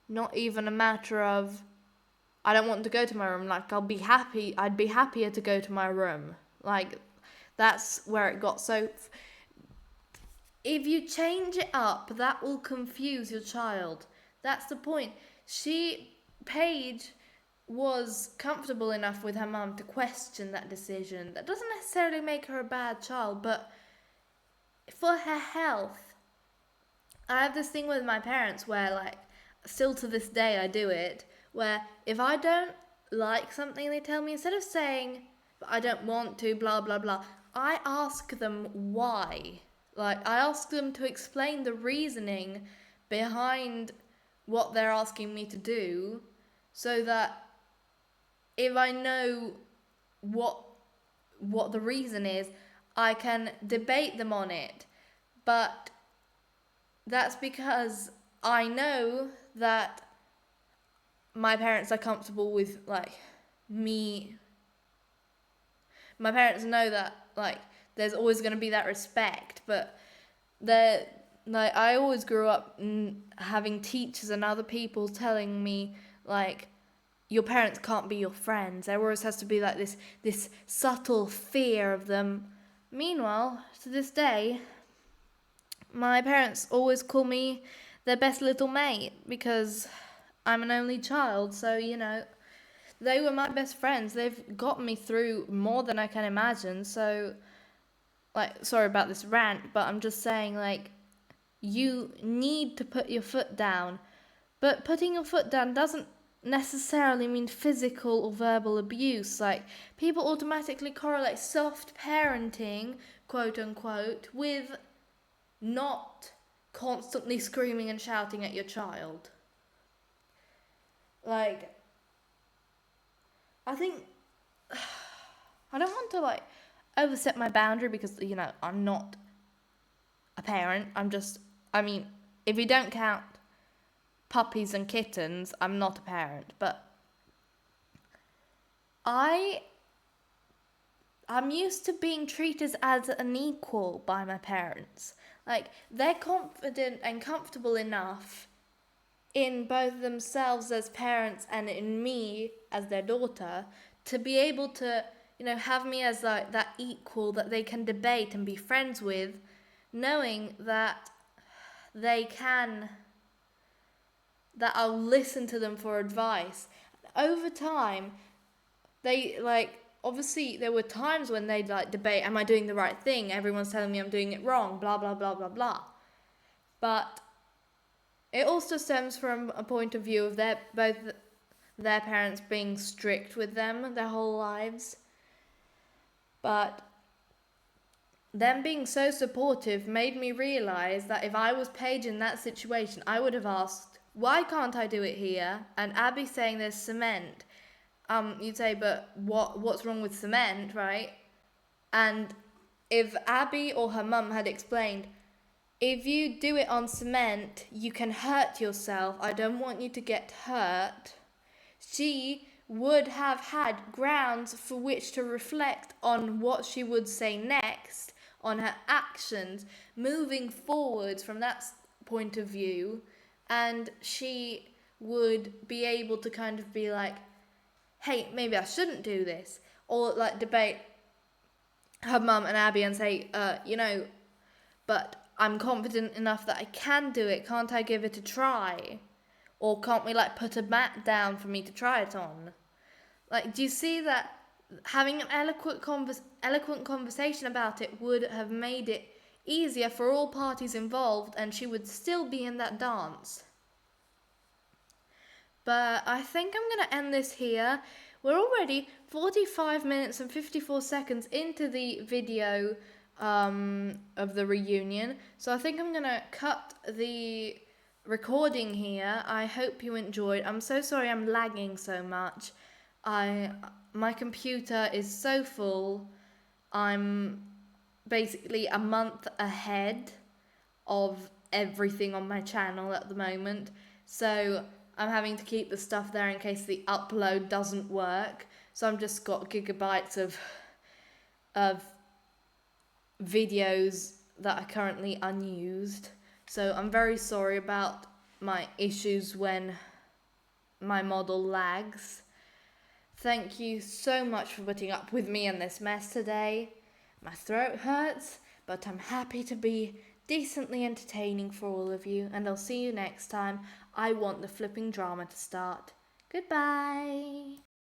not even a matter of, I don't want to go to my room. Like, I'd be happier to go to my room. Like, that's where it got. So, if you change it up, that will confuse your child. That's the point. Paige was comfortable enough with her mum to question that decision. That doesn't necessarily make her a bad child, but for her health, I have this thing with my parents where, like, still to this day I do it, where if I don't like something they tell me, instead of saying, but I don't want to, blah, blah, blah, I ask them why. Like, I ask them to explain the reasoning behind what they're asking me to do, so that if I know what the reason is, I can debate them on it. But that's because I know that my parents are comfortable with, like, me. My parents know that, like, there's always going to be that respect, but I always grew up having teachers and other people telling me, like, your parents can't be your friends. There always has to be, like, this subtle fear of them. Meanwhile, to this day, my parents always call me their best little mate because I'm an only child. So, you know, they were my best friends. They've got me through more than I can imagine. So, like, sorry about this rant, but I'm just saying, like, you need to put your foot down. But putting your foot down doesn't necessarily mean physical or verbal abuse. Like, people automatically correlate soft parenting, quote unquote, with not constantly screaming and shouting at your child. Like, I think I don't want to, like, overstep my boundary because, you know, I'm not a parent. If you don't count puppies and kittens, I'm not a parent, but I'm used to being treated as an equal by my parents. Like, they're confident and comfortable enough in both themselves as parents and in me as their daughter to be able to, you know, have me as, like, that equal that they can debate and be friends with, knowing that that I'll listen to them for advice. Over time, they, like, obviously there were times when they'd, like, debate, am I doing the right thing? Everyone's telling me I'm doing it wrong, blah, blah, blah, blah, blah. But it also stems from a point of view of both their parents being strict with them their whole lives. But them being so supportive made me realise that if I was Paige in that situation, I would have asked, why can't I do it here? And Abby saying there's cement. You'd say, but what's wrong with cement, right? And if Abby or her mum had explained, if you do it on cement, you can hurt yourself. I don't want you to get hurt. She would have had grounds for which to reflect on what she would say next, on her actions, moving forwards from that point of view. And she would be able to kind of be like, hey, maybe I shouldn't do this. Or, like, debate her mum and Abby and say, you know, but I'm confident enough that I can do it. Can't I give it a try? Or can't we, like, put a mat down for me to try it on? Like, do you see that having an eloquent conversation about it would have made it easier for all parties involved, and she would still be in that dance. But I think I'm going to end this here. We're already 45 minutes and 54 seconds into the video. of the reunion. So I think I'm gonna cut the recording here. I hope you enjoyed. I'm so sorry I'm lagging so much. My computer is so full. I'm basically a month ahead of everything on my channel at the moment. So I'm having to keep the stuff there in case the upload doesn't work. So I've just got gigabytes of videos that are currently unused. So I'm very sorry about my issues when my model lags. Thank you so much for putting up with me and this mess today. My throat hurts, but I'm happy to be decently entertaining for all of you, and I'll see you next time. I want the flipping drama to start. Goodbye.